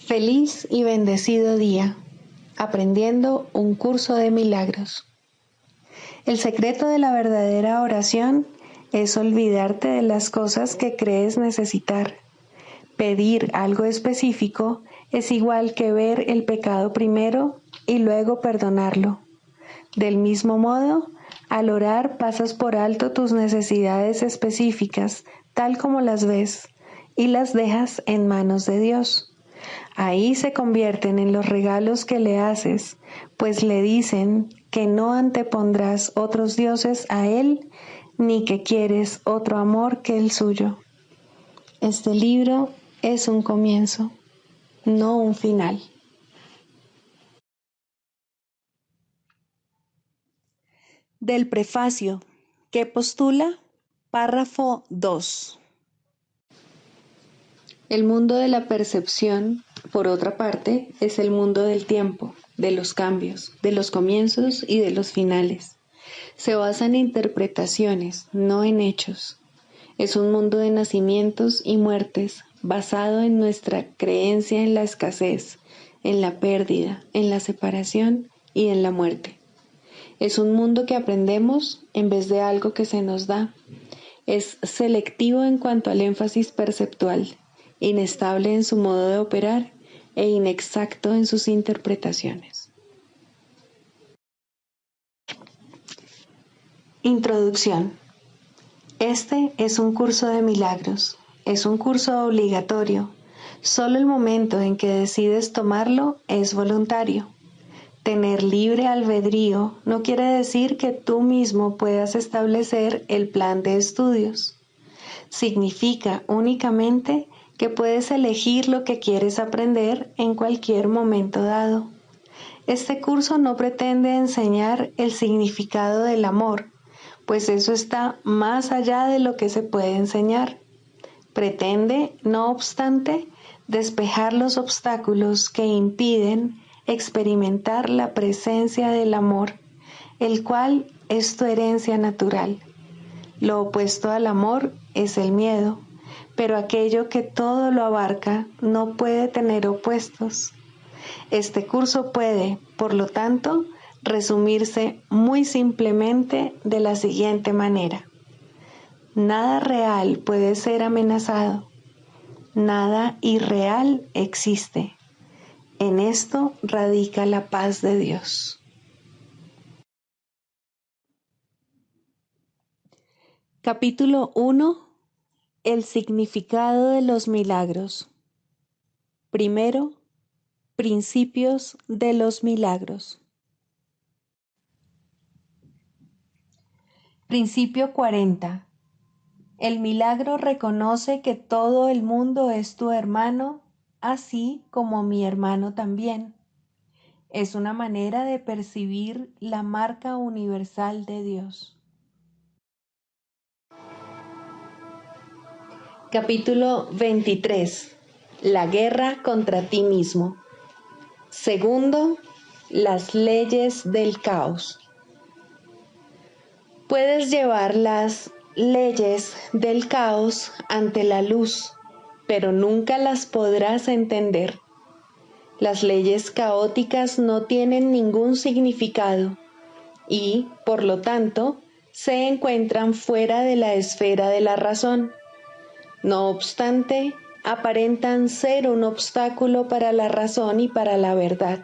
Feliz y bendecido día, aprendiendo un curso de milagros. El secreto de la verdadera oración es olvidarte de las cosas que crees necesitar. Pedir algo específico es igual que ver el pecado primero y luego perdonarlo. Del mismo modo, al orar pasas por alto tus necesidades específicas, tal como las ves, y las dejas en manos de Dios. Ahí se convierten en los regalos que le haces, pues le dicen que no antepondrás otros dioses a Él, ni que quieres otro amor que el suyo. Este libro es un comienzo, no un final. Del prefacio, que postula, párrafo 2. El mundo de la percepción, por otra parte, es el mundo del tiempo, de los cambios, de los comienzos y de los finales. Se basa en interpretaciones, no en hechos. Es un mundo de nacimientos y muertes, basado en nuestra creencia en la escasez, en la pérdida, en la separación y en la muerte. Es un mundo que aprendemos en vez de algo que se nos da. Es selectivo en cuanto al énfasis perceptual, inestable en su modo de operar e inexacto en sus interpretaciones. Introducción. Este es un curso de milagros. Es un curso obligatorio. Solo el momento en que decides tomarlo es voluntario. Tener libre albedrío no quiere decir que tú mismo puedas establecer el plan de estudios. Significa únicamente que puedes elegir lo que quieres aprender en cualquier momento dado. Este curso no pretende enseñar el significado del amor, pues eso está más allá de lo que se puede enseñar. Pretende, no obstante, despejar los obstáculos que impiden experimentar la presencia del amor, el cual es tu herencia natural. Lo opuesto al amor es el miedo, pero aquello que todo lo abarca no puede tener opuestos. Este curso puede, por lo tanto, resumirse muy simplemente de la siguiente manera. Nada real puede ser amenazado. Nada irreal existe. En esto radica la paz de Dios. Capítulo 1. El significado de los milagros. Primero, principios de los milagros. Principio 40. El milagro reconoce que todo el mundo es tu hermano, así como mi hermano también. Es una manera de percibir la marca universal de Dios. Capítulo 23. La guerra contra ti mismo. Segundo, las leyes del caos. Puedes llevar las leyes del caos ante la luz, pero nunca las podrás entender. Las leyes caóticas no tienen ningún significado y, por lo tanto, se encuentran fuera de la esfera de la razón. No obstante, aparentan ser un obstáculo para la razón y para la verdad.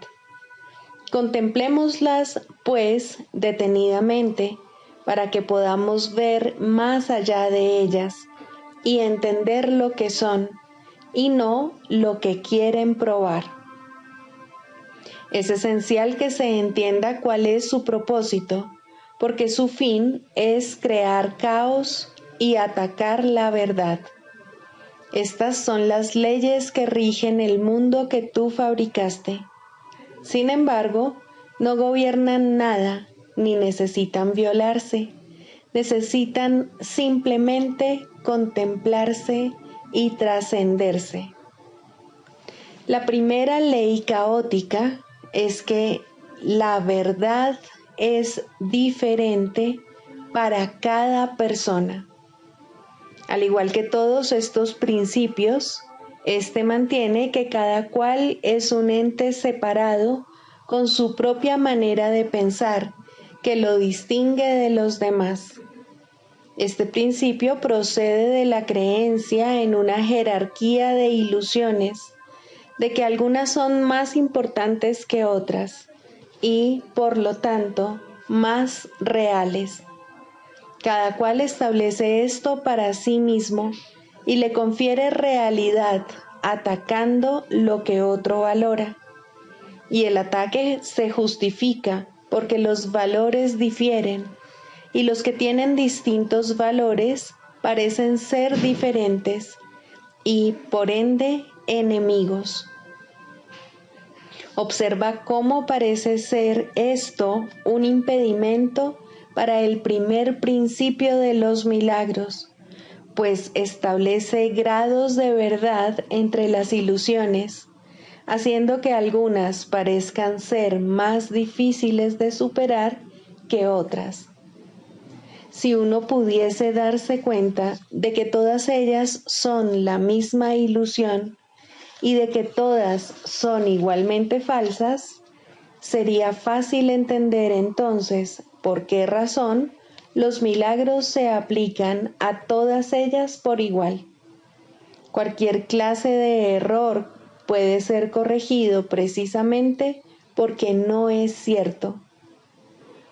Contemplémoslas, pues, detenidamente, para que podamos ver más allá de ellas y entender lo que son y no lo que quieren probar. Es esencial que se entienda cuál es su propósito, porque su fin es crear caos y atacar la verdad. Estas son las leyes que rigen el mundo que tú fabricaste. Sin embargo, no gobiernan nada ni necesitan violarse. Necesitan simplemente contemplarse y trascenderse. La primera ley caótica es que la verdad es diferente para cada persona. Al igual que todos estos principios, Este mantiene que cada cual es un ente separado con su propia manera de pensar, que lo distingue de los demás. Este principio procede de la creencia en una jerarquía de ilusiones, de que algunas son más importantes que otras y, por lo tanto, más reales. Cada cual establece esto para sí mismo y le confiere realidad atacando lo que otro valora. Y el ataque se justifica porque los valores difieren y los que tienen distintos valores parecen ser diferentes y, por ende, enemigos. Observa cómo parece ser esto un impedimento para el primer principio de los milagros, pues establece grados de verdad entre las ilusiones, haciendo que algunas parezcan ser más difíciles de superar que otras. Si uno pudiese darse cuenta de que todas ellas son la misma ilusión y de que todas son igualmente falsas, sería fácil entender entonces por qué razón los milagros se aplican a todas ellas por igual. Cualquier clase de error puede ser corregido precisamente porque no es cierto.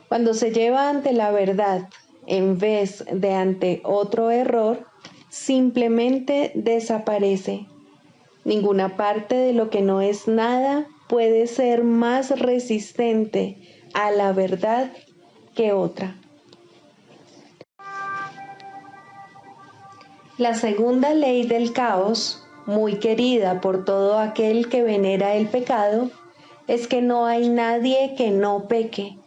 Cuando se lleva ante la verdad en vez de ante otro error, simplemente desaparece. Ninguna parte de lo que no es nada puede ser más resistente a la verdad que otra. La segunda ley del caos, muy querida por todo aquel que venera el pecado, es que no hay nadie que no peque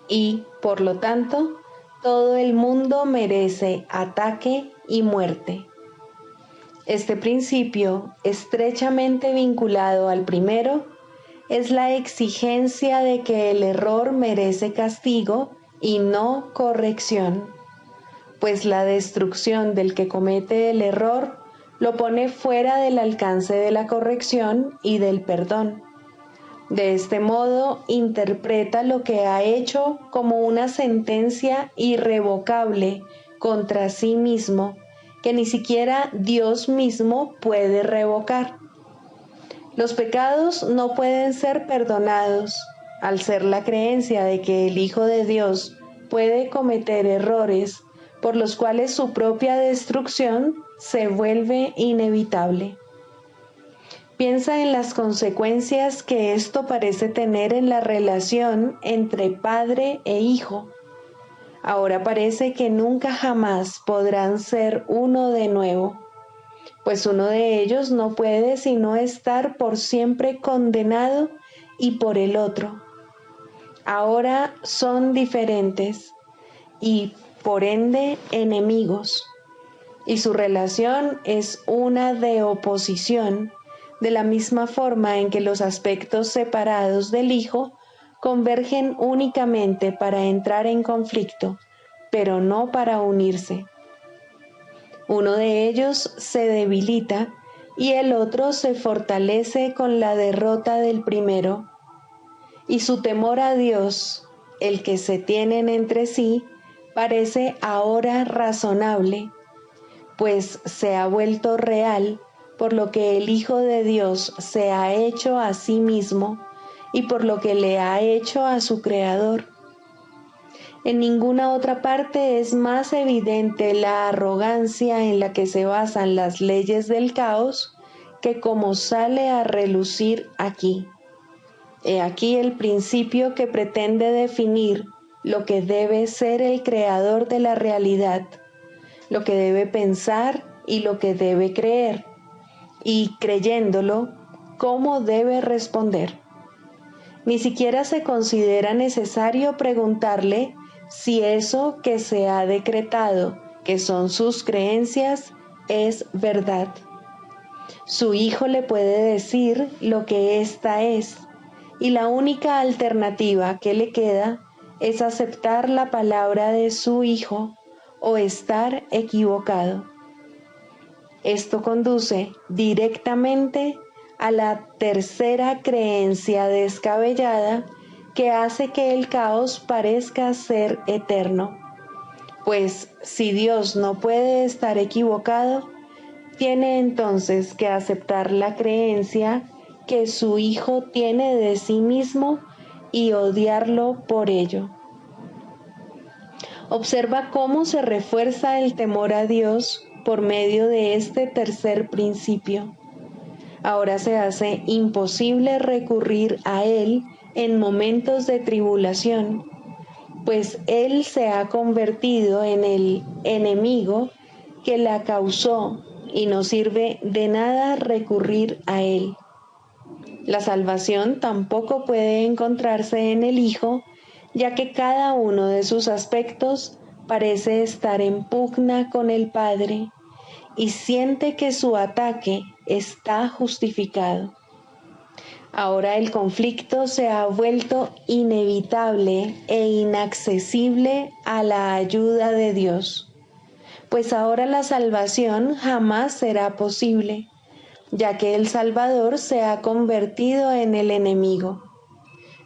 y, por lo tanto, todo el mundo merece ataque y muerte. Este principio, estrechamente vinculado al primero, es la exigencia de que el error merece castigo y no corrección, pues la destrucción del que comete el error lo pone fuera del alcance de la corrección y del perdón. De este modo, interpreta lo que ha hecho como una sentencia irrevocable contra sí mismo, que ni siquiera Dios mismo puede revocar. Los pecados no pueden ser perdonados, al ser la creencia de que el Hijo de Dios puede cometer errores por los cuales su propia destrucción se vuelve inevitable. Piensa en las consecuencias que esto parece tener en la relación entre padre e hijo. Ahora parece que nunca jamás podrán ser uno de nuevo, pues uno de ellos no puede sino estar por siempre condenado y por el otro. Ahora son diferentes y, por ende, enemigos, y su relación es una de oposición, de la misma forma en que los aspectos separados del Hijo convergen únicamente para entrar en conflicto, pero no para unirse. Uno de ellos se debilita y el otro se fortalece con la derrota del primero, y su temor a Dios, el que se tienen entre sí, parece ahora razonable, pues se ha vuelto real por lo que el Hijo de Dios se ha hecho a sí mismo y por lo que le ha hecho a su Creador. En ninguna otra parte es más evidente la arrogancia en la que se basan las leyes del caos que como sale a relucir aquí. He aquí el principio que pretende definir lo que debe ser el creador de la realidad, lo que debe pensar y lo que debe creer, y creyéndolo, cómo debe responder. Ni siquiera se considera necesario preguntarle si eso que se ha decretado, que son sus creencias, es verdad. Su hijo le puede decir lo que ésta es, y la única alternativa que le queda es aceptar la palabra de su hijo o estar equivocado. Esto conduce directamente a la tercera creencia descabellada que hace que el caos parezca ser eterno. Pues si Dios no puede estar equivocado, tiene entonces que aceptar la creencia que su Hijo tiene de sí mismo y odiarlo por ello. Observa cómo se refuerza el temor a Dios por medio de este tercer principio. Ahora se hace imposible recurrir a Él en momentos de tribulación, pues Él se ha convertido en el enemigo que la causó y no sirve de nada recurrir a Él. La salvación tampoco puede encontrarse en el Hijo, ya que cada uno de sus aspectos parece estar en pugna con el Padre y siente que su ataque está justificado. Ahora el conflicto se ha vuelto inevitable e inaccesible a la ayuda de Dios, pues ahora la salvación jamás será posible, ya que el Salvador se ha convertido en el enemigo.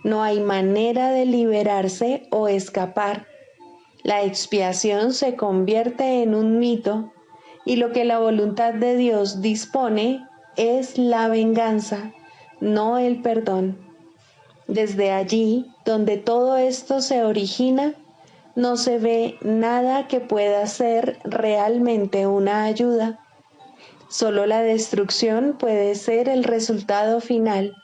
No hay manera de liberarse o escapar. La expiación se convierte en un mito y lo que la voluntad de Dios dispone es la venganza, no el perdón. Desde allí, donde todo esto se origina, no se ve nada que pueda ser realmente una ayuda. Solo la destrucción puede ser el resultado final,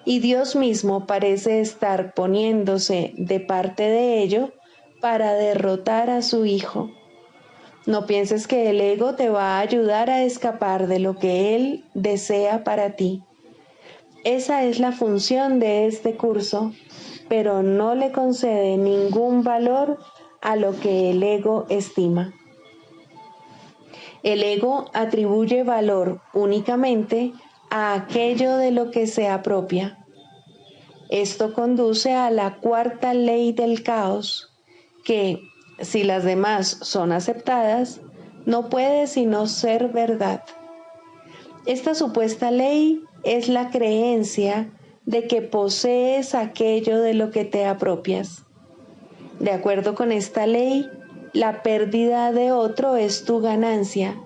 y Dios mismo parece estar poniéndose de parte de ello para derrotar a su Hijo. No pienses que el ego te va a ayudar a escapar de lo que Él desea para ti. Esa es la función de este curso, pero no le concede ningún valor a lo que el ego estima. El ego atribuye valor únicamente a aquello de lo que se apropia. Esto conduce a la cuarta ley del caos, que, si las demás son aceptadas, no puede sino ser verdad. Esta supuesta ley es la creencia de que posees aquello de lo que te apropias. De acuerdo con esta ley, la pérdida de otro es tu ganancia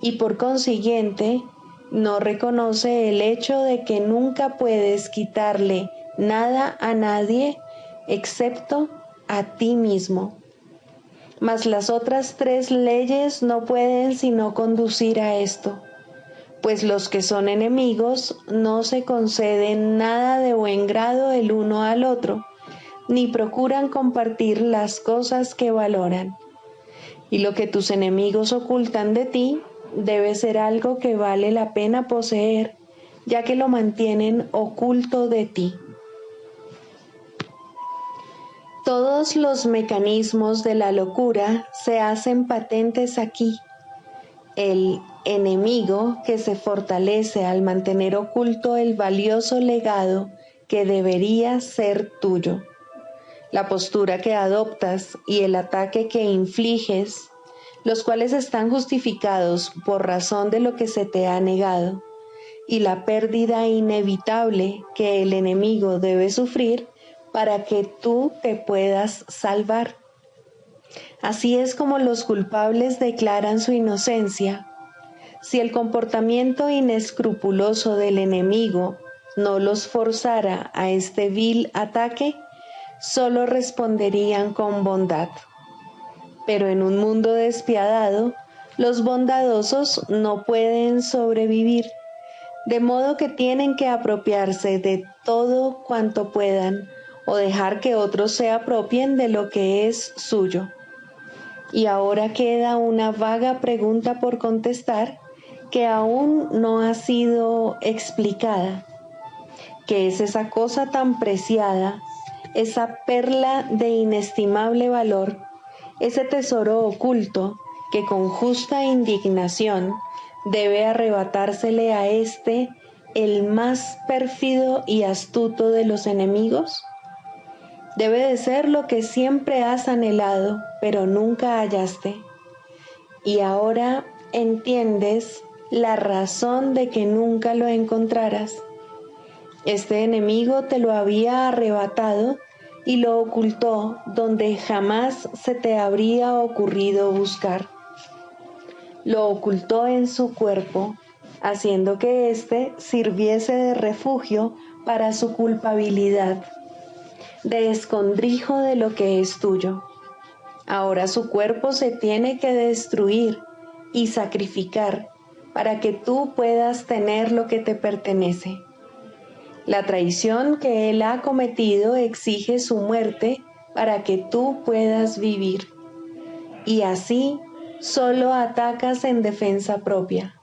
y por consiguiente no reconoce el hecho de que nunca puedes quitarle nada a nadie excepto a ti mismo. Mas las otras tres leyes no pueden sino conducir a esto, pues los que son enemigos no se conceden nada de buen grado el uno al otro, ni procuran compartir las cosas que valoran. Y lo que tus enemigos ocultan de ti debe ser algo que vale la pena poseer, ya que lo mantienen oculto de ti. Todos los mecanismos de la locura se hacen patentes aquí. El enemigo que se fortalece al mantener oculto el valioso legado que debería ser tuyo. La postura que adoptas y el ataque que infliges, los cuales están justificados por razón de lo que se te ha negado, y la pérdida inevitable que el enemigo debe sufrir para que tú te puedas salvar. Así es como los culpables declaran su inocencia. Si el comportamiento inescrupuloso del enemigo no los forzara a este vil ataque, solo responderían con bondad. Pero en un mundo despiadado, los bondadosos no pueden sobrevivir, de modo que tienen que apropiarse de todo cuanto puedan o dejar que otros se apropien de lo que es suyo. Y ahora queda una vaga pregunta por contestar que aún no ha sido explicada. ¿Qué es esa cosa tan preciada, esa perla de inestimable valor, ese tesoro oculto que con justa indignación debe arrebatársele a éste, el más pérfido y astuto de los enemigos? Debe de ser lo que siempre has anhelado, pero nunca hallaste. Y ahora entiendes la razón de que nunca lo encontraras. Este enemigo te lo había arrebatado y lo ocultó donde jamás se te habría ocurrido buscar. Lo ocultó en su cuerpo, haciendo que éste sirviese de refugio para su culpabilidad, de escondrijo de lo que es tuyo. Ahora su cuerpo se tiene que destruir y sacrificar para que tú puedas tener lo que te pertenece. La traición que él ha cometido exige su muerte para que tú puedas vivir. Y así solo atacas en defensa propia.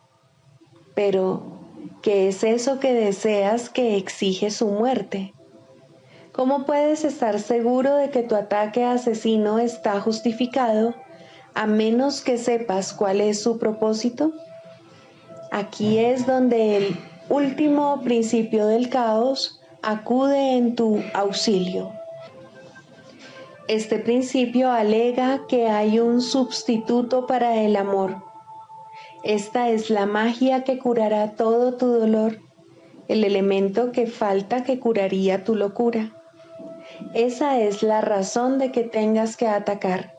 Pero, ¿qué es eso que deseas que exige su muerte? ¿Cómo puedes estar seguro de que tu ataque asesino está justificado a menos que sepas cuál es su propósito? Aquí es donde el último principio del caos acude en tu auxilio. Este principio alega que hay un sustituto para el amor. Esta es la magia que curará todo tu dolor, el elemento que falta que curaría tu locura. Esa es la razón de que tengas que atacar.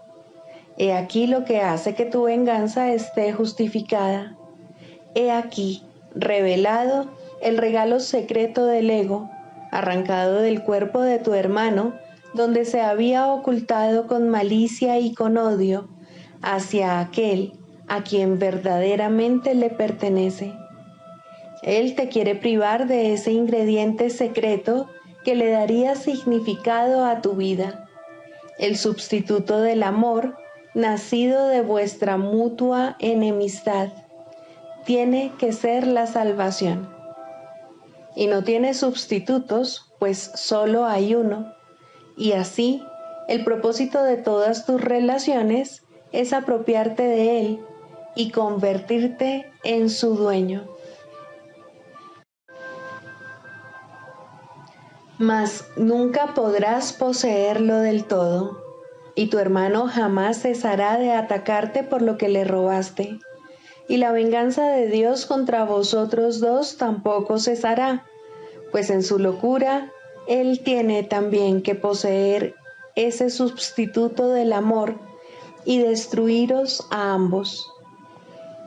He aquí lo que hace que tu venganza esté justificada. He aquí, revelado, el regalo secreto del ego, arrancado del cuerpo de tu hermano, donde se había ocultado con malicia y con odio hacia aquel a quien verdaderamente le pertenece. Él te quiere privar de ese ingrediente secreto que le daría significado a tu vida, el sustituto del amor nacido de vuestra mutua enemistad. Tiene que ser la salvación. Y no tiene sustitutos, pues solo hay uno. Y así, el propósito de todas tus relaciones es apropiarte de él y convertirte en su dueño. Mas nunca podrás poseerlo del todo, y tu hermano jamás cesará de atacarte por lo que le robaste. Y la venganza de Dios contra vosotros dos tampoco cesará, pues en su locura Él tiene también que poseer ese sustituto del amor y destruiros a ambos.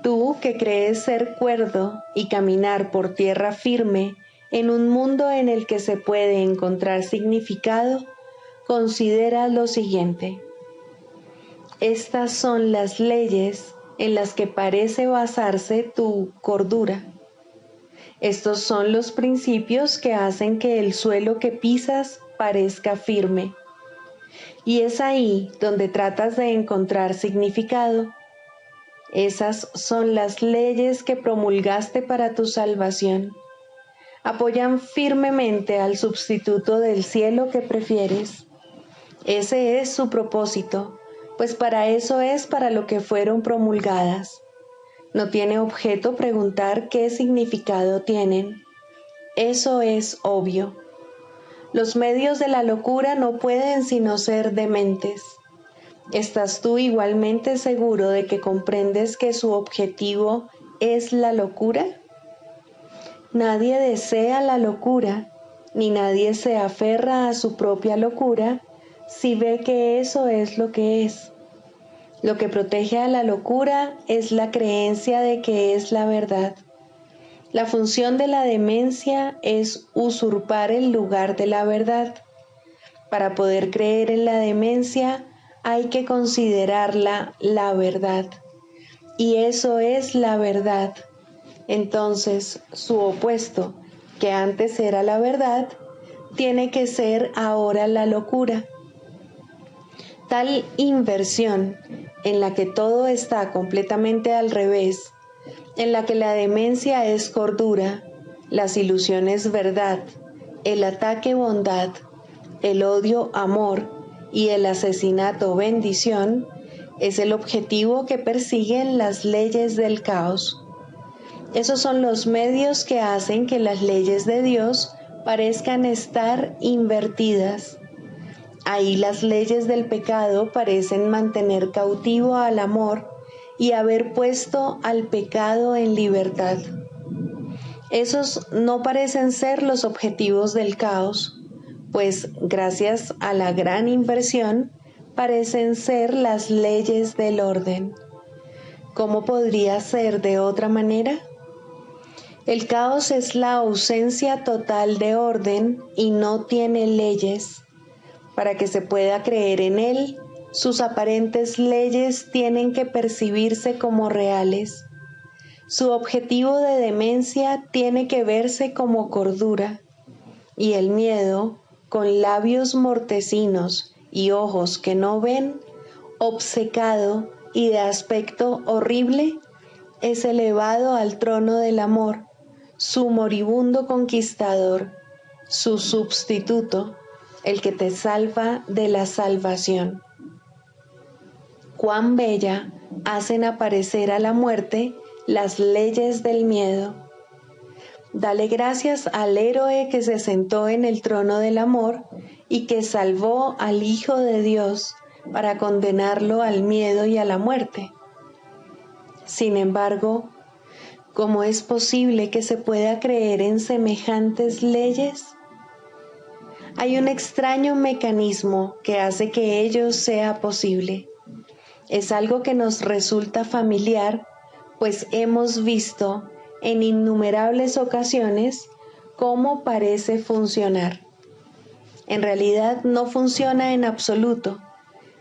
Tú que crees ser cuerdo y caminar por tierra firme en un mundo en el que se puede encontrar significado, considera lo siguiente. Estas son las leyes en las que parece basarse tu cordura. Estos son los principios que hacen que el suelo que pisas parezca firme. Y es ahí donde tratas de encontrar significado. Esas son las leyes que promulgaste para tu salvación. Apoyan firmemente al sustituto del cielo que prefieres. Ese es su propósito, pues para eso es para lo que fueron promulgadas. No tiene objeto preguntar qué significado tienen. Eso es obvio. Los medios de la locura no pueden sino ser dementes. ¿Estás tú igualmente seguro de que comprendes que su objetivo es la locura? Nadie desea la locura, ni nadie se aferra a su propia locura si ve que eso es lo que es. Lo que protege a la locura es la creencia de que es la verdad. La función de la demencia es usurpar el lugar de la verdad. Para poder creer en la demencia hay que considerarla la verdad. Y eso es la verdad. Entonces, su opuesto, que antes era la verdad, tiene que ser ahora la locura. Tal inversión, en la que todo está completamente al revés, en la que la demencia es cordura, las ilusiones verdad, el ataque bondad, el odio amor y el asesinato bendición, es el objetivo que persiguen las leyes del caos. Esos son los medios que hacen que las leyes de Dios parezcan estar invertidas. Ahí las leyes del pecado parecen mantener cautivo al amor y haber puesto al pecado en libertad. Esos no parecen ser los objetivos del caos, pues gracias a la gran inversión parecen ser las leyes del orden. ¿Cómo podría ser de otra manera? El caos es la ausencia total de orden y no tiene leyes. Para que se pueda creer en él, sus aparentes leyes tienen que percibirse como reales. Su objetivo de demencia tiene que verse como cordura, y el miedo, con labios mortecinos y ojos que no ven, obcecado y de aspecto horrible, es elevado al trono del amor, su moribundo conquistador, su sustituto, el que te salva de la salvación. Cuán bella hacen aparecer a la muerte las leyes del miedo. Dale gracias al héroe que se sentó en el trono del amor y que salvó al Hijo de Dios para condenarlo al miedo y a la muerte. Sin embargo, ¿cómo es posible que se pueda creer en semejantes leyes? Hay un extraño mecanismo que hace que ello sea posible. Es algo que nos resulta familiar, pues hemos visto en innumerables ocasiones cómo parece funcionar. En realidad no funciona en absoluto,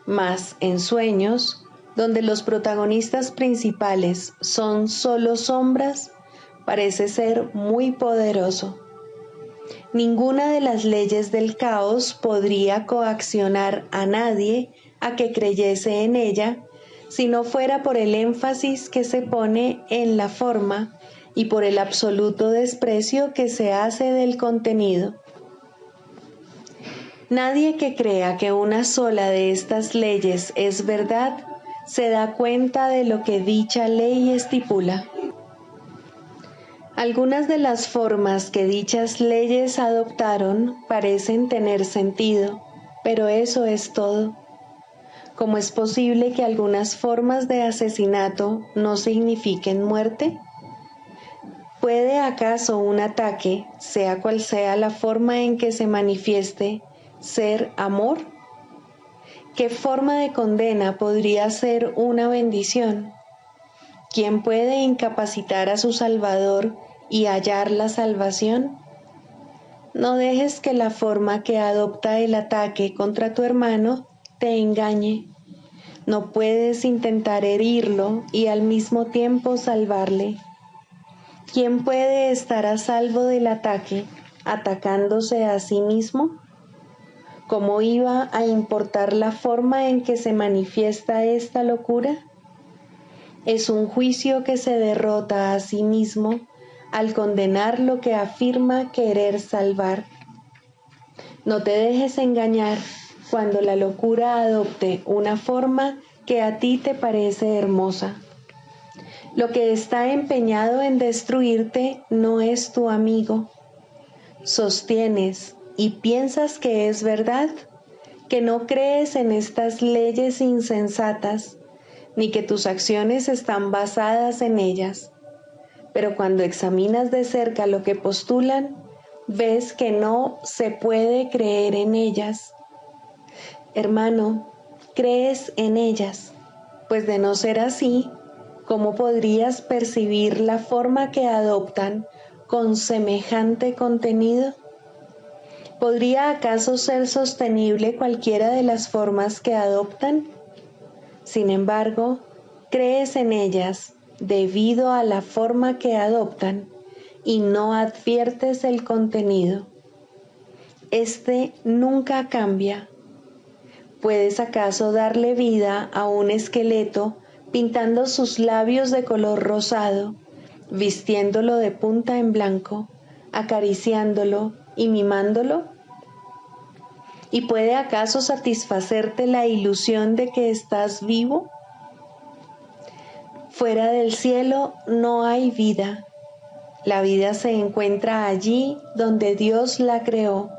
mas en sueños, donde los protagonistas principales son solo sombras, parece ser muy poderoso. Ninguna de las leyes del caos podría coaccionar a nadie a que creyese en ella, si no fuera por el énfasis que se pone en la forma y por el absoluto desprecio que se hace del contenido. Nadie que crea que una sola de estas leyes es verdad, se da cuenta de lo que dicha ley estipula. Algunas de las formas que dichas leyes adoptaron parecen tener sentido, pero eso es todo. ¿Cómo es posible que algunas formas de asesinato no signifiquen muerte? ¿Puede acaso un ataque, sea cual sea la forma en que se manifieste, ser amor? ¿Qué forma de condena podría ser una bendición? ¿Quién puede incapacitar a su Salvador y hallar la salvación? No dejes que la forma que adopta el ataque contra tu hermano te engañe. No puedes intentar herirlo y al mismo tiempo salvarle. ¿Quién puede estar a salvo del ataque atacándose a sí mismo? ¿Cómo iba a importar la forma en que se manifiesta esta locura? Es un juicio que se derrota a sí mismo al condenar lo que afirma querer salvar. No te dejes engañar cuando la locura adopte una forma que a ti te parece hermosa. Lo que está empeñado en destruirte no es tu amigo. ¿Sostienes y piensas que es verdad? ¿Que no crees en estas leyes insensatas, ni que tus acciones están basadas en ellas? Pero cuando examinas de cerca lo que postulan, ves que no se puede creer en ellas. Hermano, crees en ellas, pues de no ser así, ¿cómo podrías percibir la forma que adoptan con semejante contenido? ¿Podría acaso ser sostenible cualquiera de las formas que adoptan? Sin embargo, crees en ellas debido a la forma que adoptan y no adviertes el contenido. Este nunca cambia. ¿Puedes acaso darle vida a un esqueleto pintando sus labios de color rosado, vistiéndolo de punta en blanco, acariciándolo y mimándolo? ¿Y puede acaso satisfacerte la ilusión de que estás vivo? Fuera del cielo no hay vida. La vida se encuentra allí donde Dios la creó.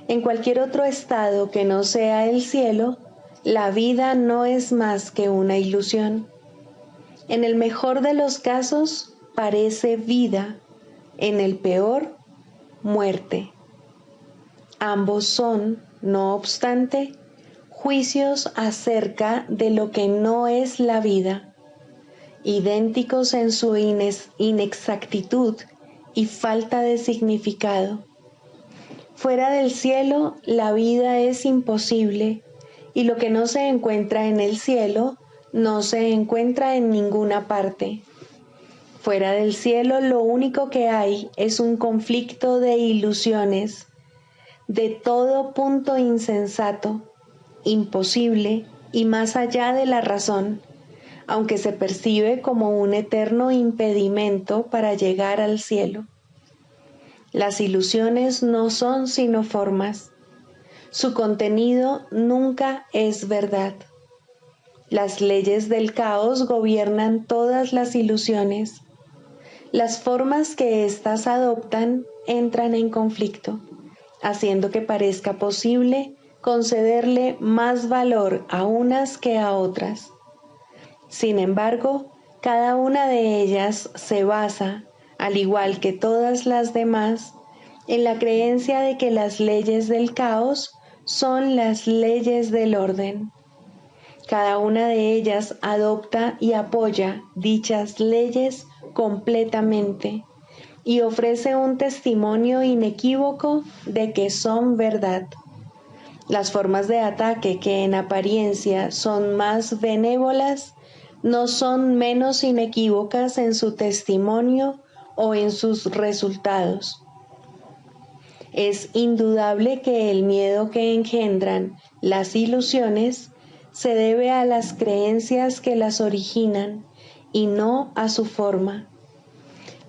En cualquier otro estado que no sea el cielo, la vida no es más que una ilusión. En el mejor de los casos parece vida, en el peor, muerte. Ambos son, no obstante, juicios acerca de lo que no es la vida, idénticos en su inexactitud y falta de significado. Fuera del cielo, la vida es imposible, y lo que no se encuentra en el cielo no se encuentra en ninguna parte. Fuera del cielo, lo único que hay es un conflicto de ilusiones, de todo punto insensato, imposible y más allá de la razón, aunque se percibe como un eterno impedimento para llegar al cielo. Las ilusiones no son sino formas. Su contenido nunca es verdad. Las leyes del caos gobiernan todas las ilusiones. Las formas que éstas adoptan entran en conflicto, haciendo que parezca posible concederle más valor a unas que a otras. Sin embargo, cada una de ellas se basa, al igual que todas las demás, en la creencia de que las leyes del caos son las leyes del orden. Cada una de ellas adopta y apoya dichas leyes completamente y ofrece un testimonio inequívoco de que son verdad. Las formas de ataque que en apariencia son más benévolas no son menos inequívocas en su testimonio o en sus resultados. Es indudable que el miedo que engendran las ilusiones se debe a las creencias que las originan y no a su forma.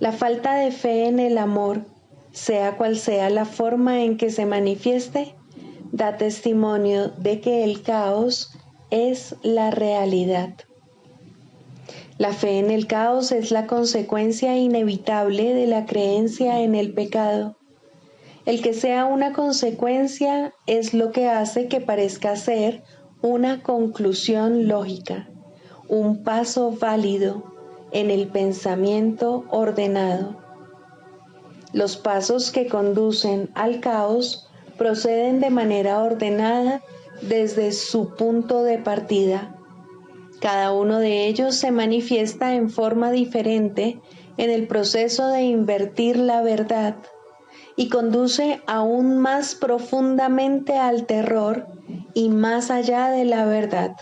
La falta de fe en el amor, sea cual sea la forma en que se manifieste, da testimonio de que el caos es la realidad. La fe en el caos es la consecuencia inevitable de la creencia en el pecado. El que sea una consecuencia es lo que hace que parezca ser una conclusión lógica, un paso válido en el pensamiento ordenado. Los pasos que conducen al caos proceden de manera ordenada desde su punto de partida. Cada uno de ellos se manifiesta en forma diferente en el proceso de invertir la verdad y conduce aún más profundamente al terror y más allá de la verdad.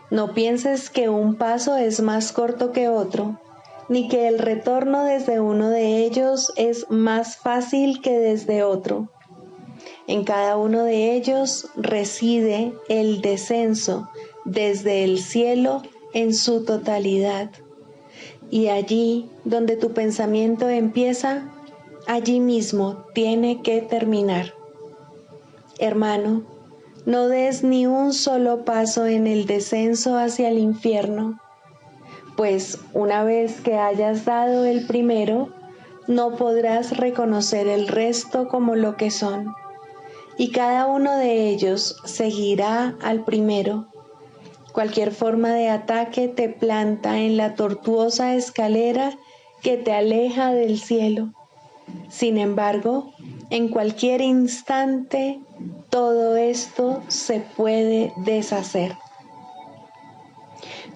No pienses que un paso es más corto que otro, ni que el retorno desde uno de ellos es más fácil que desde otro. En cada uno de ellos reside el descenso desde el cielo en su totalidad. Y allí donde tu pensamiento empieza, allí mismo tiene que terminar. Hermano, no des ni un solo paso en el descenso hacia el infierno, pues una vez que hayas dado el primero, no podrás reconocer el resto como lo que son, y cada uno de ellos seguirá al primero. Cualquier forma de ataque te planta en la tortuosa escalera que te aleja del cielo. Sin embargo, en cualquier instante, todo esto se puede deshacer.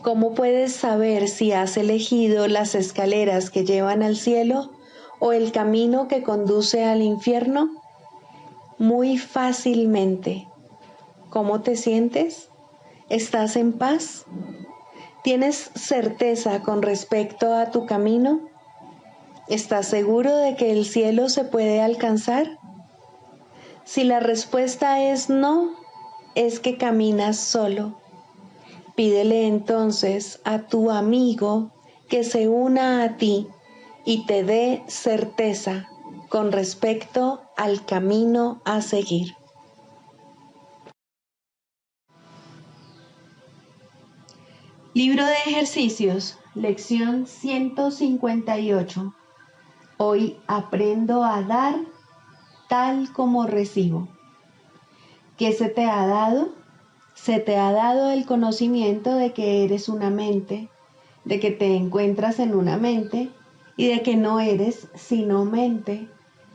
¿Cómo puedes saber si has elegido las escaleras que llevan al cielo o el camino que conduce al infierno? Muy fácilmente. ¿Cómo te sientes? ¿Estás en paz? ¿Tienes certeza con respecto a tu camino? ¿Estás seguro de que el cielo se puede alcanzar? Si la respuesta es no, es que caminas solo. Pídele entonces a tu amigo que se una a ti y te dé certeza con respecto al camino a seguir. Libro de ejercicios, lección 158. Hoy aprendo a dar tal como recibo. ¿Qué se te ha dado? Se te ha dado el conocimiento de que eres una mente, de que te encuentras en una mente y de que no eres sino mente,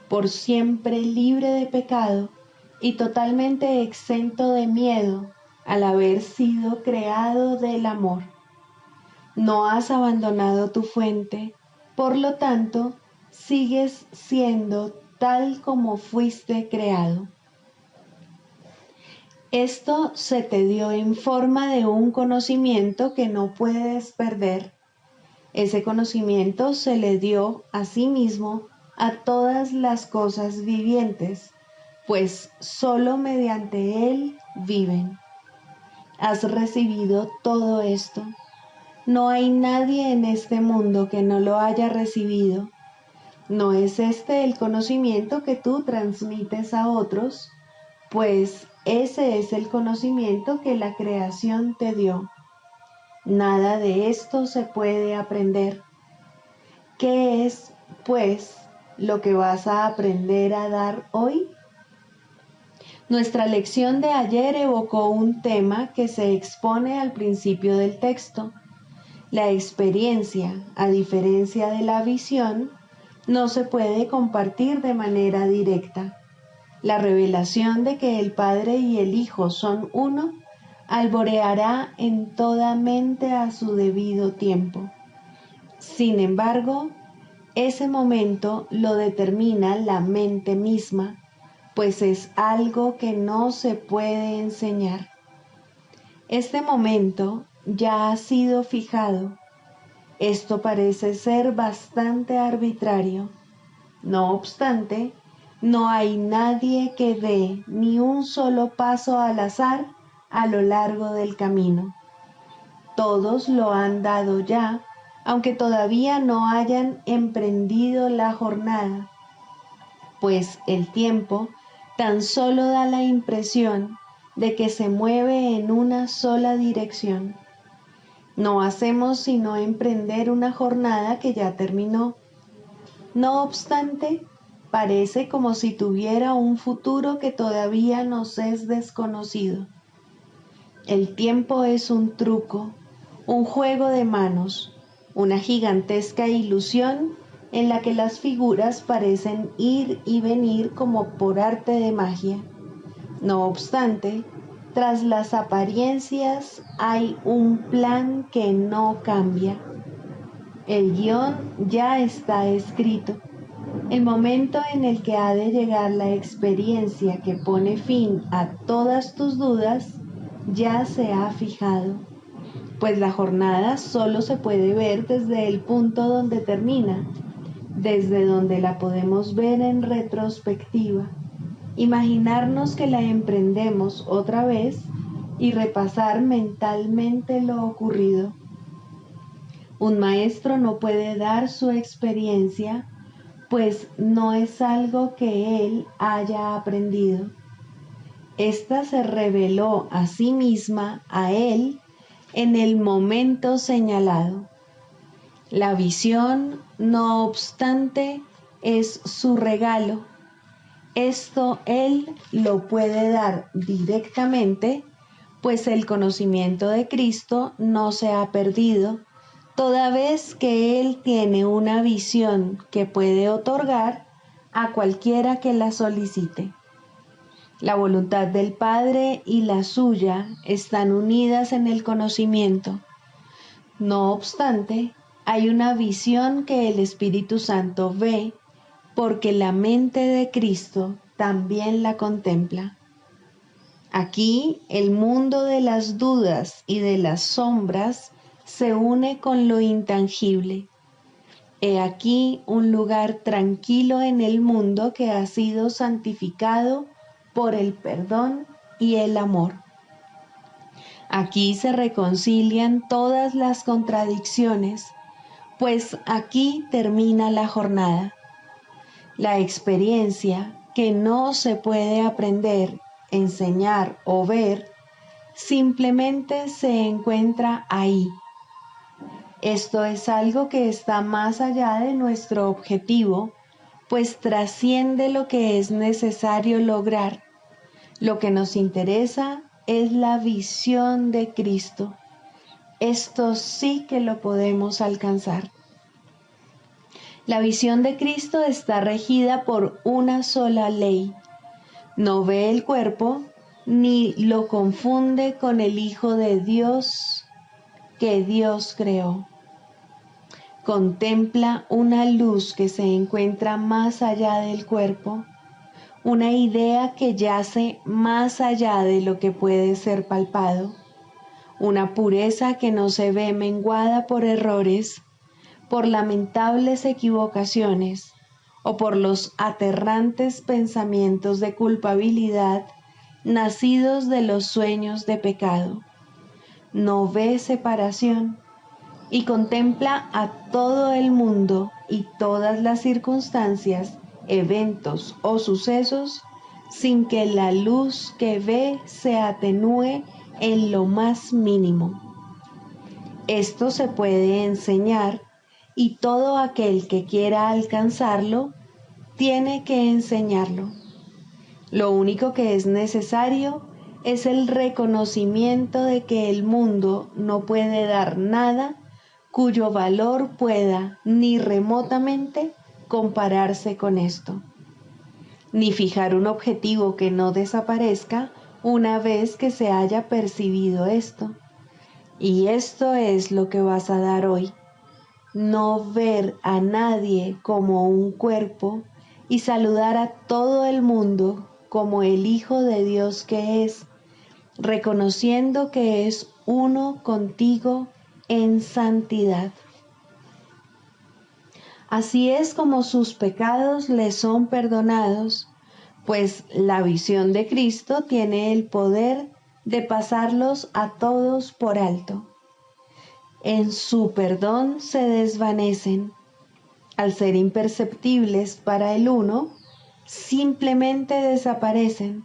por siempre libre de pecado y totalmente exento de miedo al haber sido creado del amor. No has abandonado tu fuente, por lo tanto, sigues siendo tal como fuiste creado. Esto se te dio en forma de un conocimiento que no puedes perder. Ese conocimiento se le dio a sí mismo a todas las cosas vivientes, pues sólo mediante él viven. Has recibido todo esto. No hay nadie en este mundo que no lo haya recibido. ¿No es este el conocimiento que tú transmites a otros? Pues ese es el conocimiento que la creación te dio. Nada de esto se puede aprender. ¿Qué es, pues, lo que vas a aprender a dar hoy? Nuestra lección de ayer evocó un tema que se expone al principio del texto. La experiencia, a diferencia de la visión, no se puede compartir de manera directa. La revelación de que el Padre y el Hijo son uno alboreará en toda mente a su debido tiempo. Sin embargo, ese momento lo determina la mente misma, pues es algo que no se puede enseñar. Este momento ya ha sido fijado. Esto parece ser bastante arbitrario. No obstante, no hay nadie que dé ni un solo paso al azar a lo largo del camino. Todos lo han dado ya, aunque todavía no hayan emprendido la jornada, pues el tiempo tan solo da la impresión de que se mueve en una sola dirección. No hacemos sino emprender una jornada que ya terminó. No obstante, parece como si tuviera un futuro que todavía nos es desconocido. El tiempo es un truco, un juego de manos, una gigantesca ilusión en la que las figuras parecen ir y venir como por arte de magia. No obstante, tras las apariencias hay un plan que no cambia. El guión ya está escrito. El momento en el que ha de llegar la experiencia que pone fin a todas tus dudas ya se ha fijado, pues la jornada solo se puede ver desde el punto donde termina, desde donde la podemos ver en retrospectiva, imaginarnos que la emprendemos otra vez y repasar mentalmente lo ocurrido. Un maestro no puede dar su experiencia, pues no es algo que él haya aprendido. Esta se reveló a sí misma a él en el momento señalado. La visión, no obstante, es su regalo. Esto él lo puede dar directamente, pues el conocimiento de Cristo no se ha perdido, toda vez que él tiene una visión que puede otorgar a cualquiera que la solicite. La voluntad del Padre y la suya están unidas en el conocimiento. No obstante, hay una visión que el Espíritu Santo ve, porque la mente de Cristo también la contempla. Aquí el mundo de las dudas y de las sombras se une con lo intangible. He aquí un lugar tranquilo en el mundo que ha sido santificado por el perdón y el amor. Aquí se reconcilian todas las contradicciones, pues aquí termina la jornada. La experiencia que no se puede aprender, enseñar o ver, simplemente se encuentra ahí. Esto es algo que está más allá de nuestro objetivo, pues trasciende lo que es necesario lograr. Lo que nos interesa es la visión de Cristo. Esto sí que lo podemos alcanzar. La visión de Cristo está regida por una sola ley. No ve el cuerpo ni lo confunde con el Hijo de Dios que Dios creó. Contempla una luz que se encuentra más allá del cuerpo, una idea que yace más allá de lo que puede ser palpado, una pureza que no se ve menguada por errores, por lamentables equivocaciones o por los aterrantes pensamientos de culpabilidad nacidos de los sueños de pecado. No ve separación y contempla a todo el mundo y todas las circunstancias, eventos o sucesos sin que la luz que ve se atenúe en lo más mínimo. Esto se puede enseñar y todo aquel que quiera alcanzarlo tiene que enseñarlo. Lo único que es necesario es el reconocimiento de que el mundo no puede dar nada cuyo valor pueda ni remotamente compararse con esto, ni fijar un objetivo que no desaparezca una vez que se haya percibido esto. Y esto es lo que vas a dar hoy. No ver a nadie como un cuerpo y saludar a todo el mundo como el Hijo de Dios que es, reconociendo que es uno contigo en santidad. Así es como sus pecados le son perdonados, pues la visión de Cristo tiene el poder de pasarlos a todos por alto. En su perdón se desvanecen. Al ser imperceptibles para el uno, simplemente desaparecen,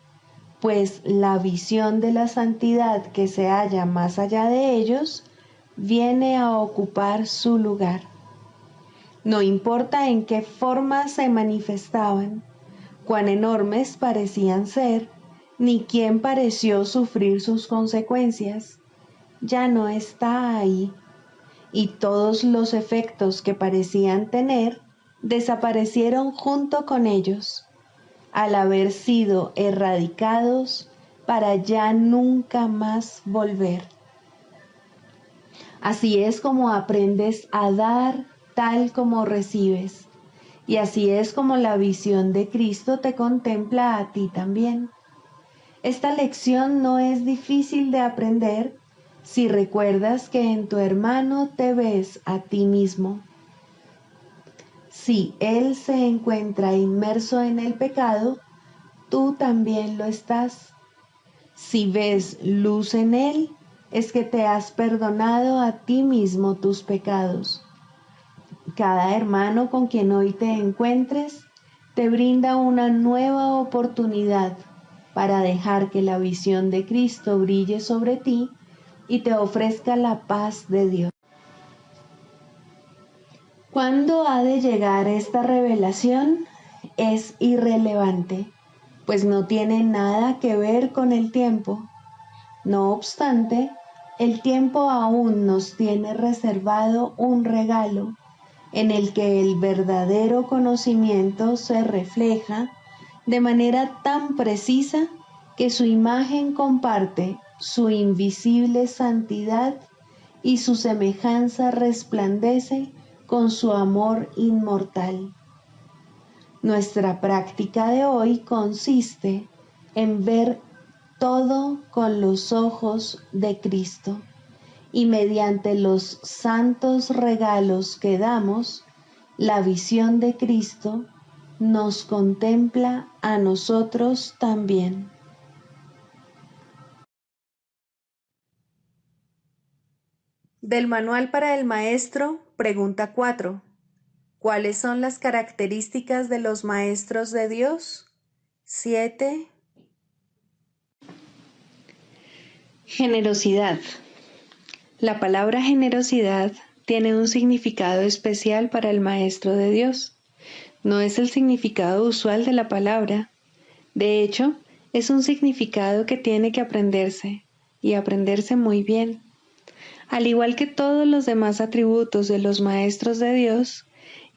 pues la visión de la santidad que se halla más allá de ellos viene a ocupar su lugar. No importa en qué forma se manifestaban, cuán enormes parecían ser, ni quién pareció sufrir sus consecuencias, ya no está ahí. Y todos los efectos que parecían tener desaparecieron junto con ellos, al haber sido erradicados para ya nunca más volver. Así es como aprendes a dar tal como recibes, y así es como la visión de Cristo te contempla a ti también. Esta lección no es difícil de aprender si recuerdas que en tu hermano te ves a ti mismo. Si él se encuentra inmerso en el pecado, tú también lo estás. Si ves luz en él, es que te has perdonado a ti mismo tus pecados. Cada hermano con quien hoy te encuentres te brinda una nueva oportunidad para dejar que la visión de Cristo brille sobre ti y te ofrezca la paz de Dios. ¿Cuándo ha de llegar esta revelación? Es irrelevante, pues no tiene nada que ver con el tiempo. No obstante, el tiempo aún nos tiene reservado un regalo en el que el verdadero conocimiento se refleja de manera tan precisa que su imagen comparte su invisible santidad y su semejanza resplandece con su amor inmortal. Nuestra práctica de hoy consiste en ver todo con los ojos de Cristo y mediante los santos regalos que damos, la visión de Cristo nos contempla a nosotros también. Del Manual para el Maestro, pregunta 4. ¿Cuáles son las características de los maestros de Dios? 7. Generosidad. La palabra generosidad tiene un significado especial para el Maestro de Dios. No es el significado usual de la palabra. De hecho, es un significado que tiene que aprenderse, y aprenderse muy bien. Al igual que todos los demás atributos de los maestros de Dios,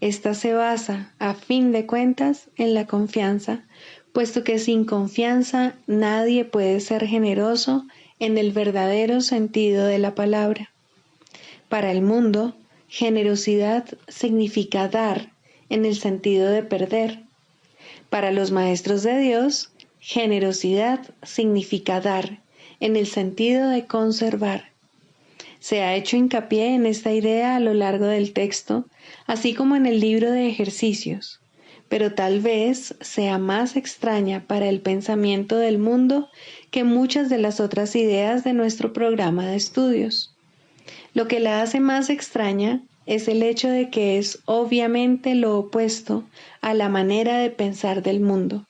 esta se basa, a fin de cuentas, en la confianza, puesto que sin confianza nadie puede ser generoso en el verdadero sentido de la palabra. Para el mundo, generosidad significa dar en el sentido de perder. Para los maestros de Dios, generosidad significa dar en el sentido de conservar. Se ha hecho hincapié en esta idea a lo largo del texto, así como en el libro de ejercicios, pero tal vez sea más extraña para el pensamiento del mundo que muchas de las otras ideas de nuestro programa de estudios. Lo que la hace más extraña es el hecho de que es obviamente lo opuesto a la manera de pensar del mundo.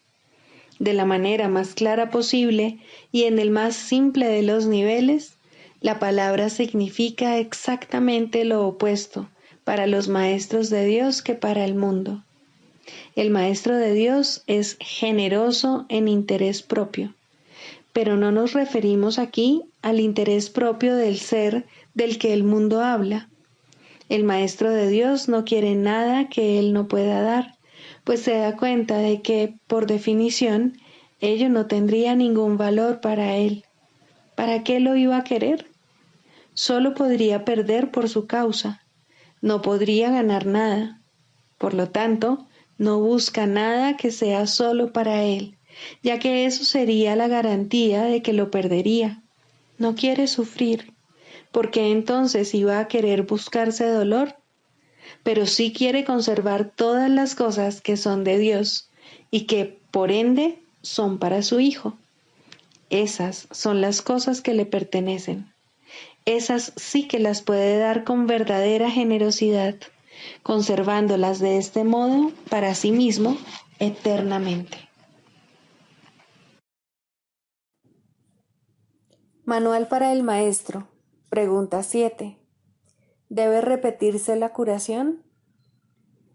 De la manera más clara posible y en el más simple de los niveles, la palabra significa exactamente lo opuesto para los maestros de Dios que para el mundo. El maestro de Dios es generoso en interés propio, pero no nos referimos aquí al interés propio del ser del que el mundo habla. El maestro de Dios no quiere nada que él no pueda dar, pues se da cuenta de que, por definición, ello no tendría ningún valor para él. ¿Para qué lo iba a querer? Solo podría perder por su causa, no podría ganar nada. Por lo tanto, no busca nada que sea solo para él, ya que eso sería la garantía de que lo perdería. No quiere sufrir, porque entonces iba a querer buscarse dolor, pero sí quiere conservar todas las cosas que son de Dios y que, por ende, son para su Hijo. Esas son las cosas que le pertenecen. Esas sí que las puede dar con verdadera generosidad, conservándolas de este modo para sí mismo eternamente. Manual para el maestro. Pregunta 7. ¿Debe repetirse la curación?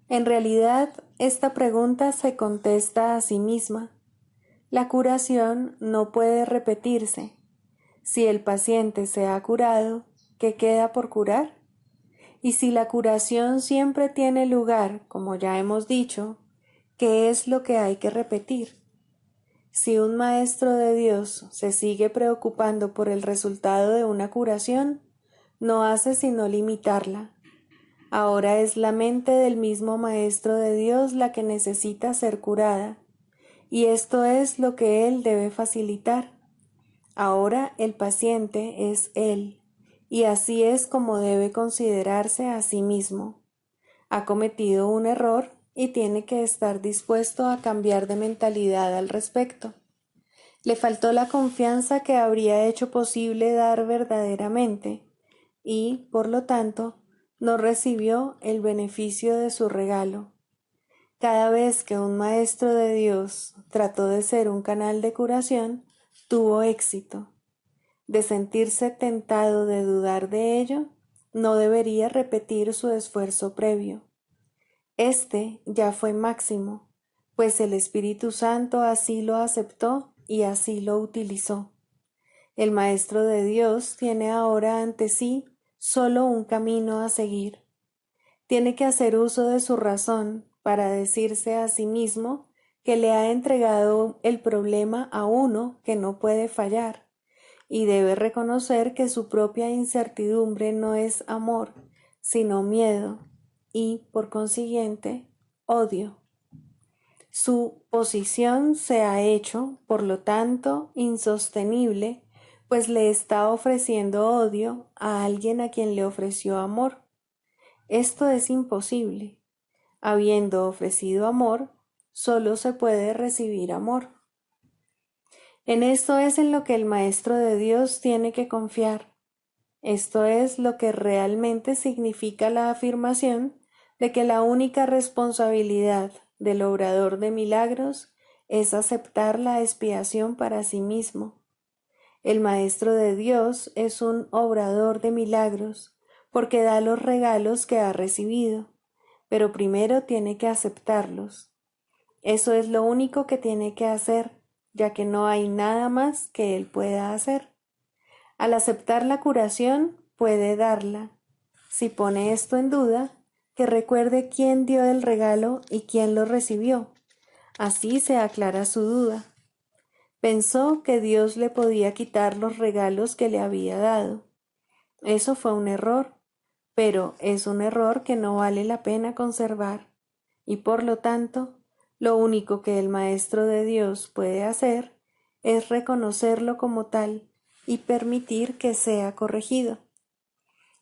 En realidad, esta pregunta se contesta a sí misma. La curación no puede repetirse. Si el paciente se ha curado, ¿qué queda por curar? Y si la curación siempre tiene lugar, como ya hemos dicho, ¿qué es lo que hay que repetir? Si un maestro de Dios se sigue preocupando por el resultado de una curación, no hace sino limitarla. Ahora es la mente del mismo maestro de Dios la que necesita ser curada, y esto es lo que él debe facilitar. Ahora el paciente es él, y así es como debe considerarse a sí mismo. Ha cometido un error y tiene que estar dispuesto a cambiar de mentalidad al respecto. Le faltó la confianza que habría hecho posible dar verdaderamente, y, por lo tanto, no recibió el beneficio de su regalo. Cada vez que un maestro de Dios trató de ser un canal de curación, tuvo éxito. De sentirse tentado de dudar de ello, no debería repetir su esfuerzo previo. Este ya fue máximo, pues el Espíritu Santo así lo aceptó y así lo utilizó. El Maestro de Dios tiene ahora ante sí solo un camino a seguir. Tiene que hacer uso de su razón para decirse a sí mismo que le ha entregado el problema a uno que no puede fallar, y debe reconocer que su propia incertidumbre no es amor, sino miedo, y, por consiguiente, odio. Su posición se ha hecho, por lo tanto, insostenible, pues le está ofreciendo odio a alguien a quien le ofreció amor. Esto es imposible. Habiendo ofrecido amor, solo se puede recibir amor. En esto es en lo que el Maestro de Dios tiene que confiar. Esto es lo que realmente significa la afirmación de que la única responsabilidad del obrador de milagros es aceptar la expiación para sí mismo. El Maestro de Dios es un obrador de milagros porque da los regalos que ha recibido, pero primero tiene que aceptarlos. Eso es lo único que tiene que hacer, ya que no hay nada más que él pueda hacer. Al aceptar la curación, puede darla. Si pone esto en duda, que recuerde quién dio el regalo y quién lo recibió. Así se aclara su duda. Pensó que Dios le podía quitar los regalos que le había dado. Eso fue un error, pero es un error que no vale la pena conservar, y por lo tanto, lo único que el Maestro de Dios puede hacer es reconocerlo como tal y permitir que sea corregido.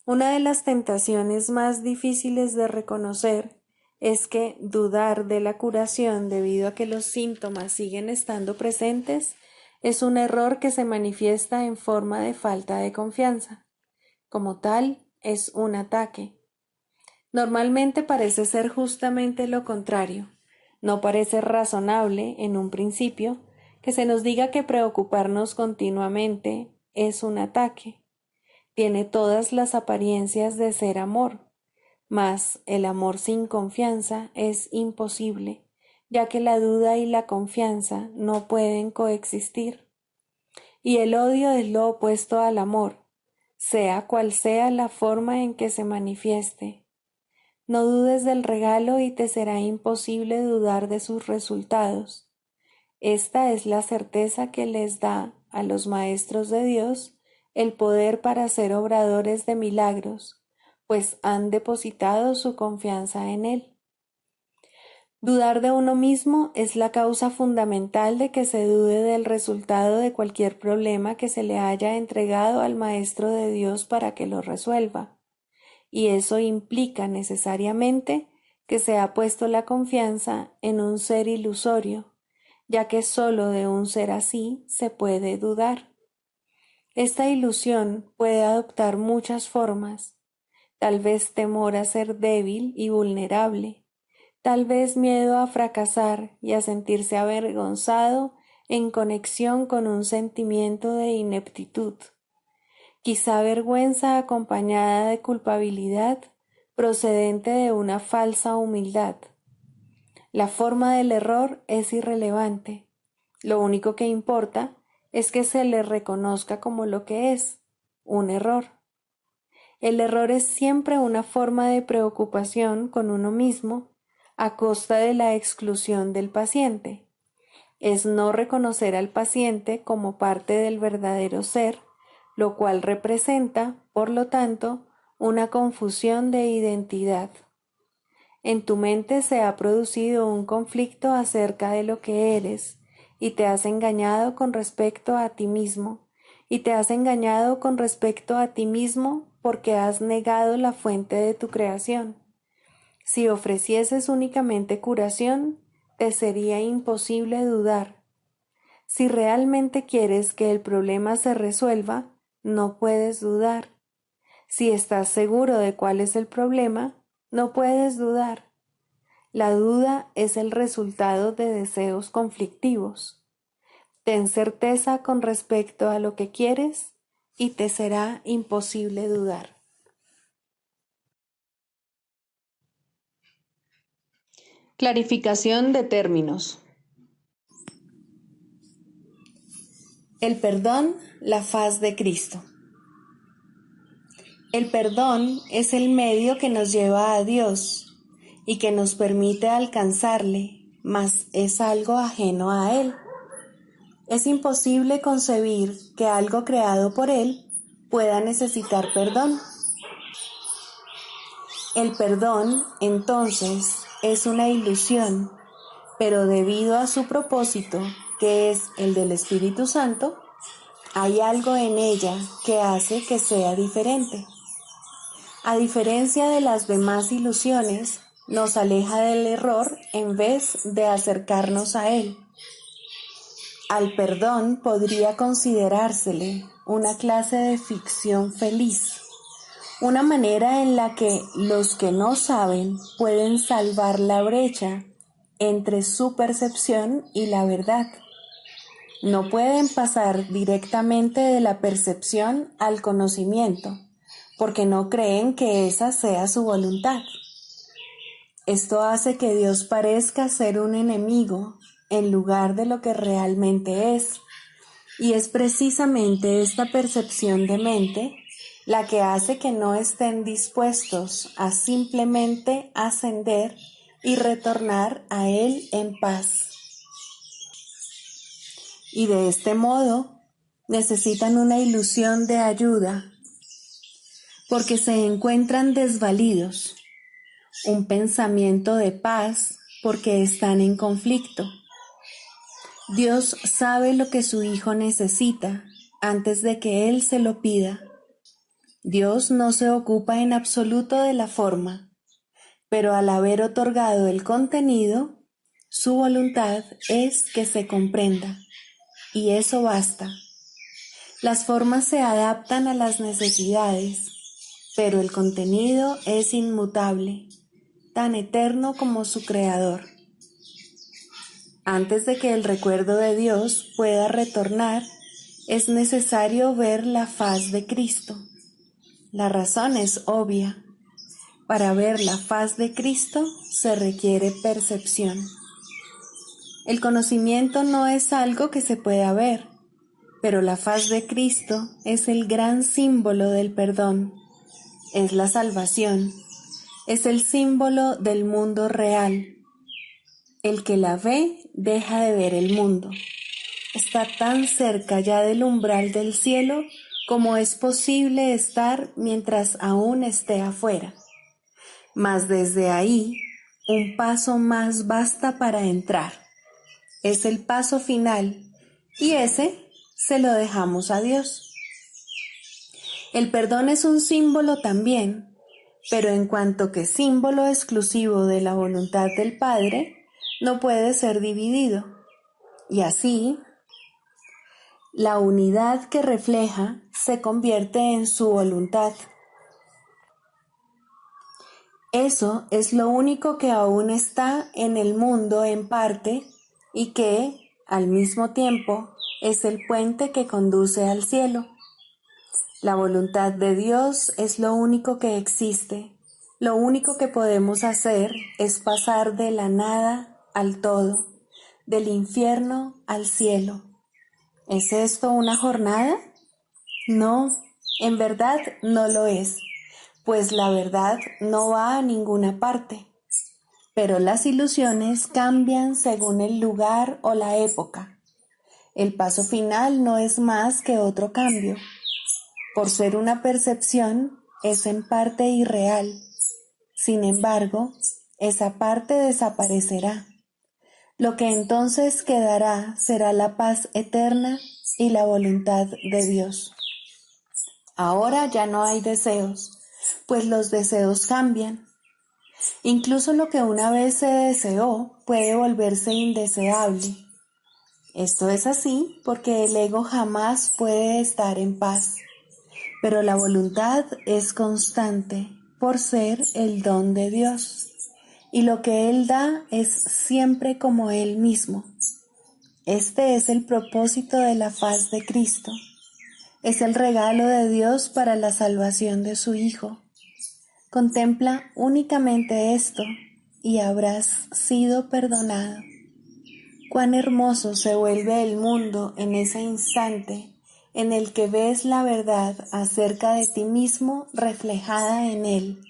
Una de las tentaciones más difíciles de reconocer es que dudar de la curación debido a que los síntomas siguen estando presentes es un error que se manifiesta en forma de falta de confianza. Como tal, es un ataque. Normalmente parece ser justamente lo contrario. No parece razonable, en un principio, que se nos diga que preocuparnos continuamente es un ataque. Tiene todas las apariencias de ser amor, mas el amor sin confianza es imposible, ya que la duda y la confianza no pueden coexistir. Y el odio es lo opuesto al amor, sea cual sea la forma en que se manifieste. No dudes del regalo y te será imposible dudar de sus resultados. Esta es la certeza que les da a los maestros de Dios el poder para ser obradores de milagros, pues han depositado su confianza en Él. Dudar de uno mismo es la causa fundamental de que se dude del resultado de cualquier problema que se le haya entregado al Maestro de Dios para que lo resuelva, y eso implica necesariamente que se ha puesto la confianza en un ser ilusorio, ya que sólo de un ser así se puede dudar. Esta ilusión puede adoptar muchas formas, tal vez temor a ser débil y vulnerable, tal vez miedo a fracasar y a sentirse avergonzado en conexión con un sentimiento de ineptitud, quizá vergüenza acompañada de culpabilidad procedente de una falsa humildad. La forma del error es irrelevante. Lo único que importa es que se le reconozca como lo que es, un error. El error es siempre una forma de preocupación con uno mismo a costa de la exclusión del paciente. Es no reconocer al paciente como parte del verdadero ser, lo cual representa, por lo tanto, una confusión de identidad. En tu mente se ha producido un conflicto acerca de lo que eres, y te has engañado con respecto a ti mismo, y te has engañado con respecto a ti mismo porque has negado la fuente de tu creación. Si ofrecieses únicamente curación, te sería imposible dudar. Si realmente quieres que el problema se resuelva, no puedes dudar. Si estás seguro de cuál es el problema, no puedes dudar. La duda es el resultado de deseos conflictivos. Ten certeza con respecto a lo que quieres y te será imposible dudar. Clarificación de términos. El perdón, la faz de Cristo. El perdón es el medio que nos lleva a Dios y que nos permite alcanzarle, mas es algo ajeno a Él. Es imposible concebir que algo creado por Él pueda necesitar perdón. El perdón, entonces, es una ilusión, pero debido a su propósito, que es el del Espíritu Santo, hay algo en ella que hace que sea diferente. A diferencia de las demás ilusiones, nos aleja del error en vez de acercarnos a él. Al perdón podría considerársele una clase de ficción feliz, una manera en la que los que no saben pueden salvar la brecha entre su percepción y la verdad. No pueden pasar directamente de la percepción al conocimiento, porque no creen que esa sea su voluntad. Esto hace que Dios parezca ser un enemigo en lugar de lo que realmente es, y es precisamente esta percepción de mente la que hace que no estén dispuestos a simplemente ascender y retornar a Él en paz. Y de este modo necesitan una ilusión de ayuda, porque se encuentran desvalidos, un pensamiento de paz porque están en conflicto. Dios sabe lo que su Hijo necesita antes de que Él se lo pida. Dios no se ocupa en absoluto de la forma, pero al haber otorgado el contenido, su voluntad es que se comprenda, y eso basta. Las formas se adaptan a las necesidades, pero el contenido es inmutable, tan eterno como su Creador. Antes de que el recuerdo de Dios pueda retornar, es necesario ver la faz de Cristo. La razón es obvia. Para ver la faz de Cristo se requiere percepción. El conocimiento no es algo que se pueda ver, pero la faz de Cristo es el gran símbolo del perdón, es la salvación, es el símbolo del mundo real. El que la ve deja de ver el mundo. Está tan cerca ya del umbral del cielo como es posible estar mientras aún esté afuera. Mas desde ahí, un paso más basta para entrar. Es el paso final, y ese se lo dejamos a Dios. El perdón es un símbolo también, pero en cuanto que símbolo exclusivo de la voluntad del Padre, no puede ser dividido. Y así, la unidad que refleja se convierte en su voluntad. Eso es lo único que aún está en el mundo en parte y que, al mismo tiempo, es el puente que conduce al cielo. La voluntad de Dios es lo único que existe. Lo único que podemos hacer es pasar de la nada al todo, del infierno al cielo. ¿Es esto una jornada? No, en verdad no lo es, pues la verdad no va a ninguna parte. Pero las ilusiones cambian según el lugar o la época. El paso final no es más que otro cambio. Por ser una percepción, es en parte irreal. Sin embargo, esa parte desaparecerá. Lo que entonces quedará será la paz eterna y la voluntad de Dios. Ahora ya no hay deseos, pues los deseos cambian. Incluso lo que una vez se deseó puede volverse indeseable. Esto es así porque el ego jamás puede estar en paz, pero la voluntad es constante por ser el don de Dios, y lo que Él da es siempre como Él mismo. Este es el propósito de la faz de Cristo. Es el regalo de Dios para la salvación de su Hijo. Contempla únicamente esto y habrás sido perdonado. Cuán hermoso se vuelve el mundo en ese instante en el que ves la verdad acerca de ti mismo reflejada en él.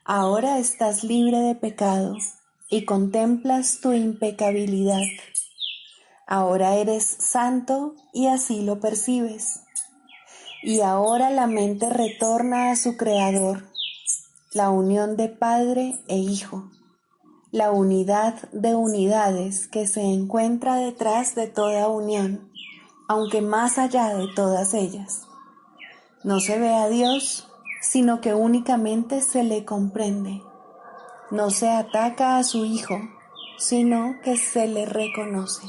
Ahora estás libre de pecado y contemplas tu impecabilidad. Ahora eres santo y así lo percibes. Y ahora la mente retorna a su Creador, la unión de Padre e Hijo, la unidad de unidades que se encuentra detrás de toda unión, aunque más allá de todas ellas. No se ve a Dios, sino que únicamente se le comprende. No se ataca a su Hijo, sino que se le reconoce.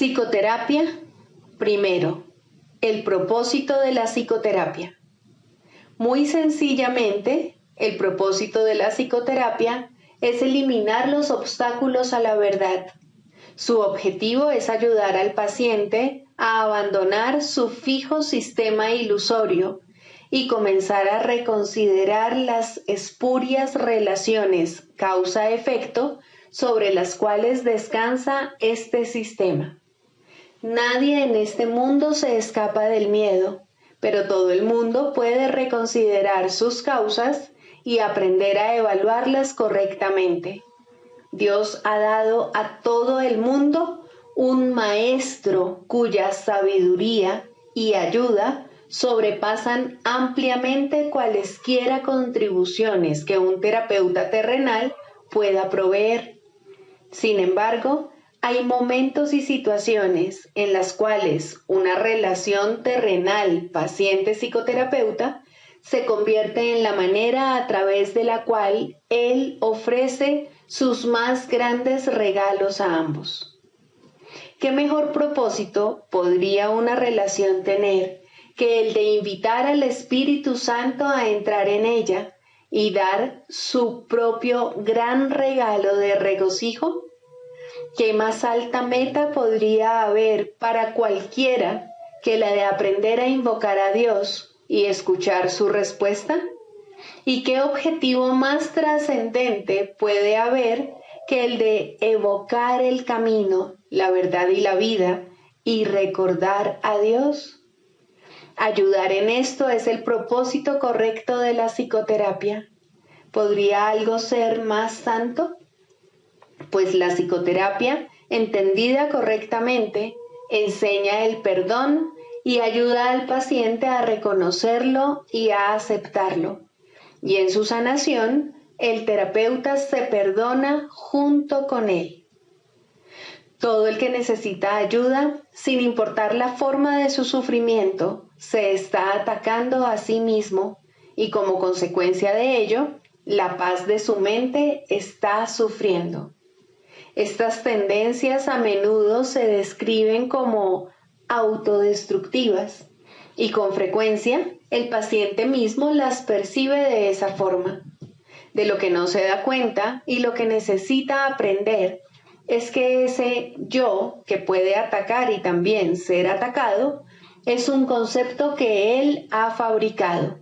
Psicoterapia. Primero, el propósito de la psicoterapia. Muy sencillamente, el propósito de la psicoterapia es eliminar los obstáculos a la verdad. Su objetivo es ayudar al paciente a abandonar su fijo sistema ilusorio y comenzar a reconsiderar las espurias relaciones causa-efecto sobre las cuales descansa este sistema. Nadie en este mundo se escapa del miedo, pero todo el mundo puede reconsiderar sus causas y aprender a evaluarlas correctamente. Dios ha dado a todo el mundo un maestro cuya sabiduría y ayuda sobrepasan ampliamente cualesquiera contribuciones que un terapeuta terrenal pueda proveer. Sin embargo, hay momentos y situaciones en las cuales una relación terrenal paciente-psicoterapeuta se convierte en la manera a través de la cual él ofrece sus más grandes regalos a ambos. ¿Qué mejor propósito podría una relación tener que el de invitar al Espíritu Santo a entrar en ella y dar su propio gran regalo de regocijo? ¿Qué más alta meta podría haber para cualquiera que la de aprender a invocar a Dios y escuchar su respuesta? ¿Y qué objetivo más trascendente puede haber que el de evocar el camino, la verdad y la vida y recordar a Dios? Ayudar en esto es el propósito correcto de la psicoterapia. ¿Podría algo ser más santo? Pues la psicoterapia, entendida correctamente, enseña el perdón y ayuda al paciente a reconocerlo y a aceptarlo. Y en su sanación, el terapeuta se perdona junto con él. Todo el que necesita ayuda, sin importar la forma de su sufrimiento, se está atacando a sí mismo y como consecuencia de ello, la paz de su mente está sufriendo. Estas tendencias a menudo se describen como autodestructivas y con frecuencia el paciente mismo las percibe de esa forma. De lo que no se da cuenta y lo que necesita aprender es que ese yo que puede atacar y también ser atacado es un concepto que él ha fabricado.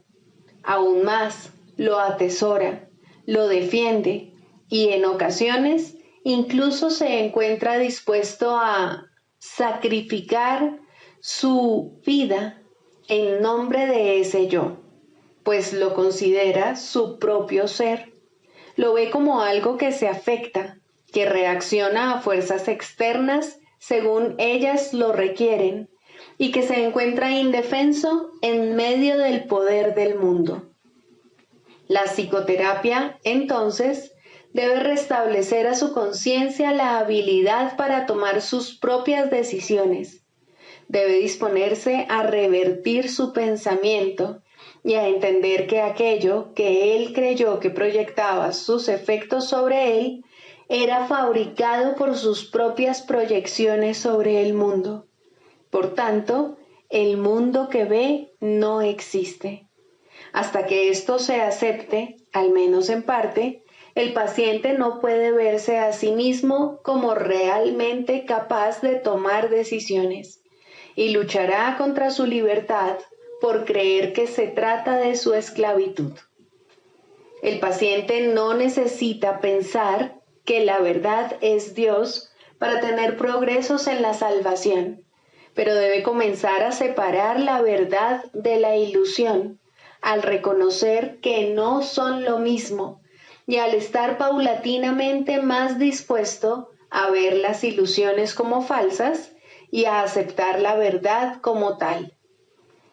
Aún más, lo atesora, lo defiende y en ocasiones incluso se encuentra dispuesto a sacrificar su vida en nombre de ese yo, pues lo considera su propio ser. Lo ve como algo que se afecta, que reacciona a fuerzas externas según ellas lo requieren y que se encuentra indefenso en medio del poder del mundo. La psicoterapia, entonces, debe restablecer a su conciencia la habilidad para tomar sus propias decisiones. Debe disponerse a revertir su pensamiento y a entender que aquello que él creyó que proyectaba sus efectos sobre él era fabricado por sus propias proyecciones sobre el mundo. Por tanto, el mundo que ve no existe. Hasta que esto se acepte, al menos en parte, el paciente no puede verse a sí mismo como realmente capaz de tomar decisiones y luchará contra su libertad por creer que se trata de su esclavitud. El paciente no necesita pensar que la verdad es Dios para tener progresos en la salvación, pero debe comenzar a separar la verdad de la ilusión al reconocer que no son lo mismo y al estar paulatinamente más dispuesto a ver las ilusiones como falsas y a aceptar la verdad como tal.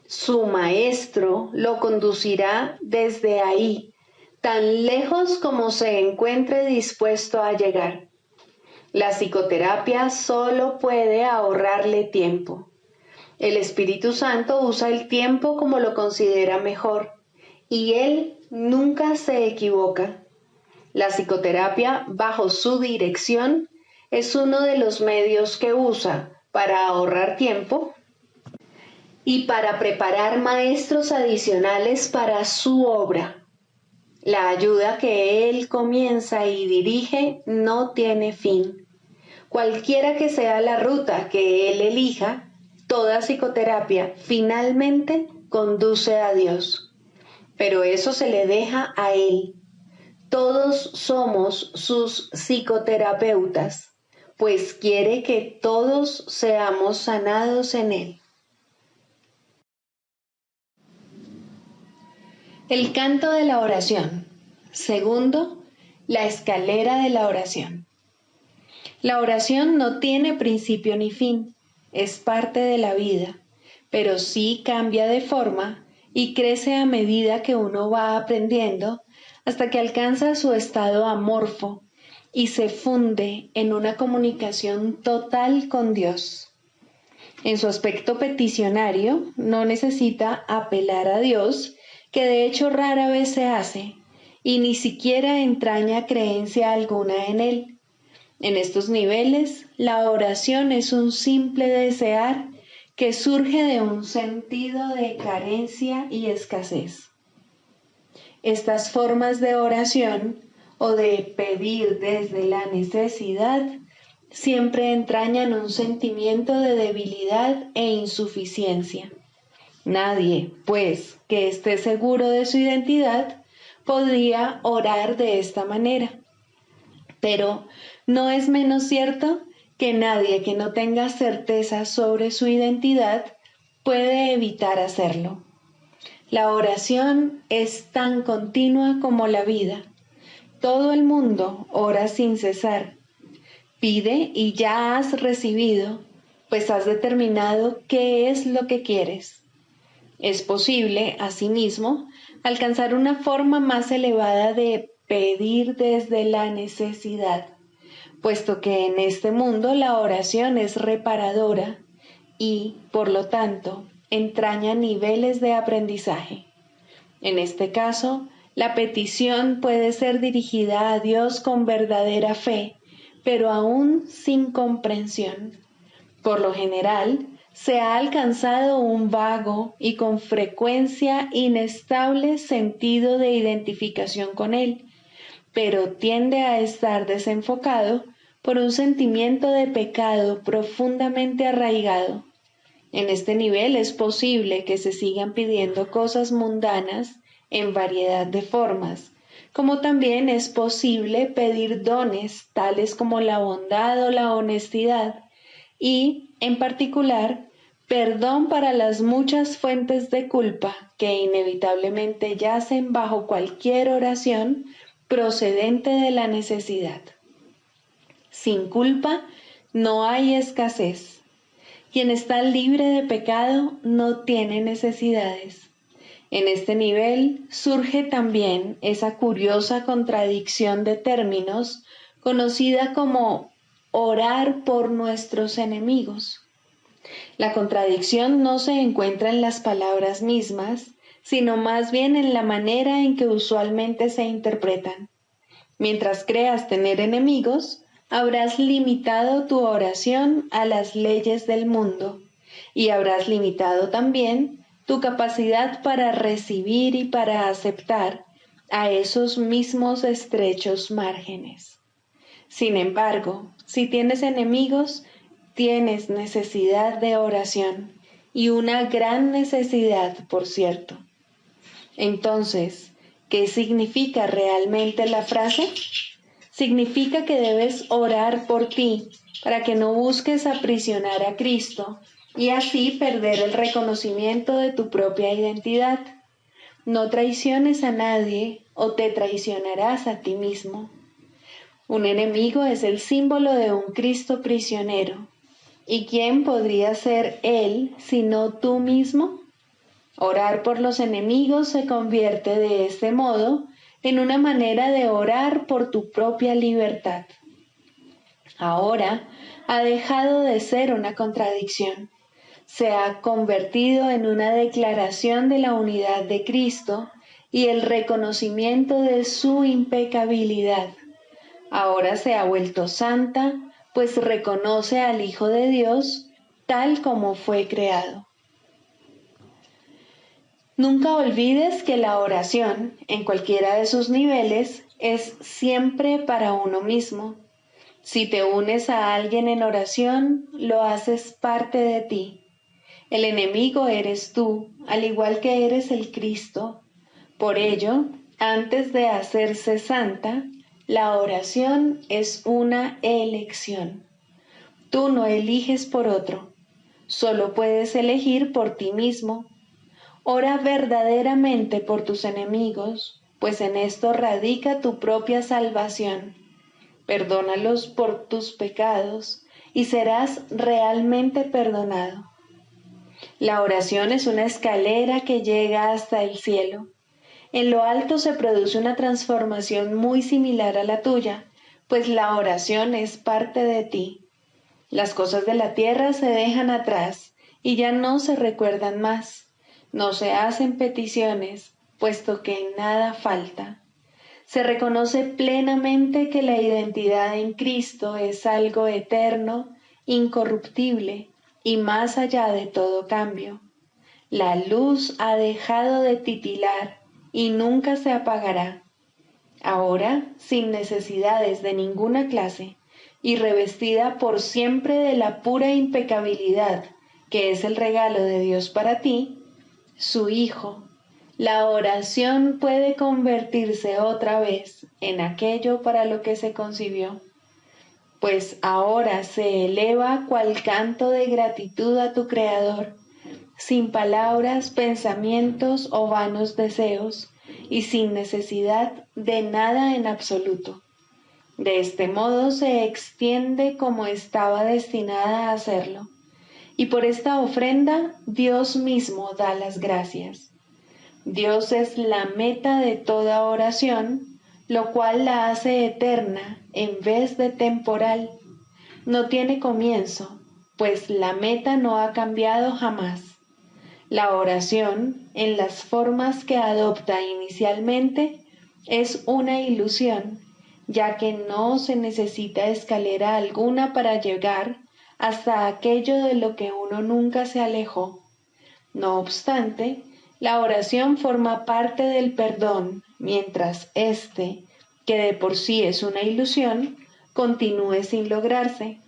Su maestro lo conducirá desde ahí, tan lejos como se encuentre dispuesto a llegar. La psicoterapia solo puede ahorrarle tiempo. El Espíritu Santo usa el tiempo como lo considera mejor, y Él nunca se equivoca. La psicoterapia, bajo su dirección, es uno de los medios que usa para ahorrar tiempo y para preparar maestros adicionales para su obra. La ayuda que Él comienza y dirige no tiene fin. Cualquiera que sea la ruta que Él elija, toda psicoterapia finalmente conduce a Dios. Pero eso se le deja a Él. Todos somos sus psicoterapeutas, pues quiere que todos seamos sanados en Él. El canto de la oración. Segundo, la escalera de la oración. La oración no tiene principio ni fin, es parte de la vida, pero sí cambia de forma y crece a medida que uno va aprendiendo hasta que alcanza su estado amorfo y se funde en una comunicación total con Dios. En su aspecto peticionario, no necesita apelar a Dios, que de hecho rara vez se hace, y ni siquiera entraña creencia alguna en Él. En estos niveles, la oración es un simple desear que surge de un sentido de carencia y escasez. Estas formas de oración o de pedir desde la necesidad siempre entrañan un sentimiento de debilidad e insuficiencia. Nadie, pues, que esté seguro de su identidad, podría orar de esta manera. Pero no es menos cierto que nadie que no tenga certeza sobre su identidad puede evitar hacerlo. La oración es tan continua como la vida. Todo el mundo ora sin cesar. Pide y ya has recibido, pues has determinado qué es lo que quieres. Es posible, asimismo, alcanzar una forma más elevada de pedir desde la necesidad, puesto que en este mundo la oración es reparadora y, por lo tanto, entraña niveles de aprendizaje. En este caso, la petición puede ser dirigida a Dios con verdadera fe, pero aún sin comprensión. Por lo general, se ha alcanzado un vago y con frecuencia inestable sentido de identificación con Él, pero tiende a estar desenfocado por un sentimiento de pecado profundamente arraigado. En este nivel es posible que se sigan pidiendo cosas mundanas en variedad de formas, como también es posible pedir dones tales como la bondad o la honestidad y, en particular, perdón para las muchas fuentes de culpa que inevitablemente yacen bajo cualquier oración procedente de la necesidad. Sin culpa no hay escasez. Quien está libre de pecado no tiene necesidades. En este nivel surge también esa curiosa contradicción de términos conocida como orar por nuestros enemigos. La contradicción no se encuentra en las palabras mismas, sino más bien en la manera en que usualmente se interpretan. Mientras creas tener enemigos, habrás limitado tu oración a las leyes del mundo y habrás limitado también tu capacidad para recibir y para aceptar a esos mismos estrechos márgenes. Sin embargo, si tienes enemigos, tienes necesidad de oración y una gran necesidad, por cierto. Entonces, ¿qué significa realmente la frase? Significa que debes orar por ti para que no busques aprisionar a Cristo y así perder el reconocimiento de tu propia identidad. No traiciones a nadie o te traicionarás a ti mismo. Un enemigo es el símbolo de un Cristo prisionero. ¿Y quién podría ser él sino tú mismo? Orar por los enemigos se convierte de este modo en una manera de orar por tu propia libertad. Ahora ha dejado de ser una contradicción. Se ha convertido en una declaración de la unidad de Cristo y el reconocimiento de su impecabilidad. Ahora se ha vuelto santa, pues reconoce al Hijo de Dios tal como fue creado. Nunca olvides que la oración, en cualquiera de sus niveles, es siempre para uno mismo. Si te unes a alguien en oración, lo haces parte de ti. El enemigo eres tú, al igual que eres el Cristo. Por ello, antes de hacerse santa, la oración es una elección. Tú no eliges por otro, solo puedes elegir por ti mismo. Ora verdaderamente por tus enemigos, pues en esto radica tu propia salvación. Perdónalos por tus pecados y serás realmente perdonado. La oración es una escalera que llega hasta el cielo. En lo alto se produce una transformación muy similar a la tuya, pues la oración es parte de ti. Las cosas de la tierra se dejan atrás y ya no se recuerdan más. No se hacen peticiones, puesto que nada falta. Se reconoce plenamente que la identidad en Cristo es algo eterno, incorruptible y más allá de todo cambio. La luz ha dejado de titilar y nunca se apagará. Ahora, sin necesidades de ninguna clase y revestida por siempre de la pura impecabilidad que es el regalo de Dios para ti, su Hijo, la oración puede convertirse otra vez en aquello para lo que se concibió, pues ahora se eleva cual canto de gratitud a tu Creador, sin palabras, pensamientos o vanos deseos, y sin necesidad de nada en absoluto. De este modo se extiende como estaba destinada a hacerlo, y por esta ofrenda Dios mismo da las gracias. Dios es la meta de toda oración, lo cual la hace eterna en vez de temporal. No tiene comienzo, pues la meta no ha cambiado jamás. La oración, en las formas que adopta inicialmente, es una ilusión, ya que no se necesita escalera alguna para llegar hasta aquello de lo que uno nunca se alejó. No obstante, la oración forma parte del perdón, mientras éste, que de por sí es una ilusión, continúe sin lograrse.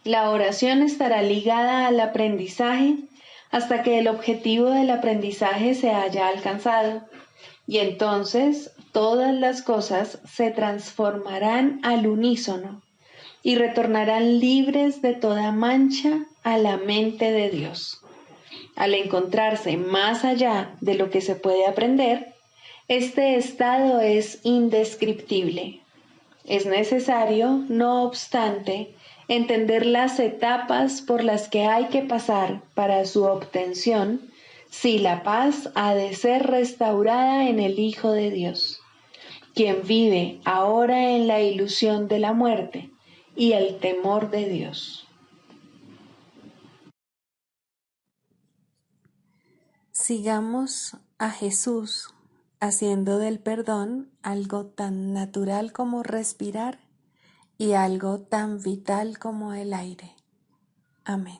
La oración estará ligada al aprendizaje hasta que el objetivo del aprendizaje se haya alcanzado, y entonces todas las cosas se transformarán al unísono y retornarán libres de toda mancha a la mente de Dios. Al encontrarse más allá de lo que se puede aprender, este estado es indescriptible. Es necesario, no obstante, entender las etapas por las que hay que pasar para su obtención, si la paz ha de ser restaurada en el Hijo de Dios, quien vive ahora en la ilusión de la muerte y el temor de Dios. Sigamos a Jesús haciendo del perdón algo tan natural como respirar y algo tan vital como el aire. Amén.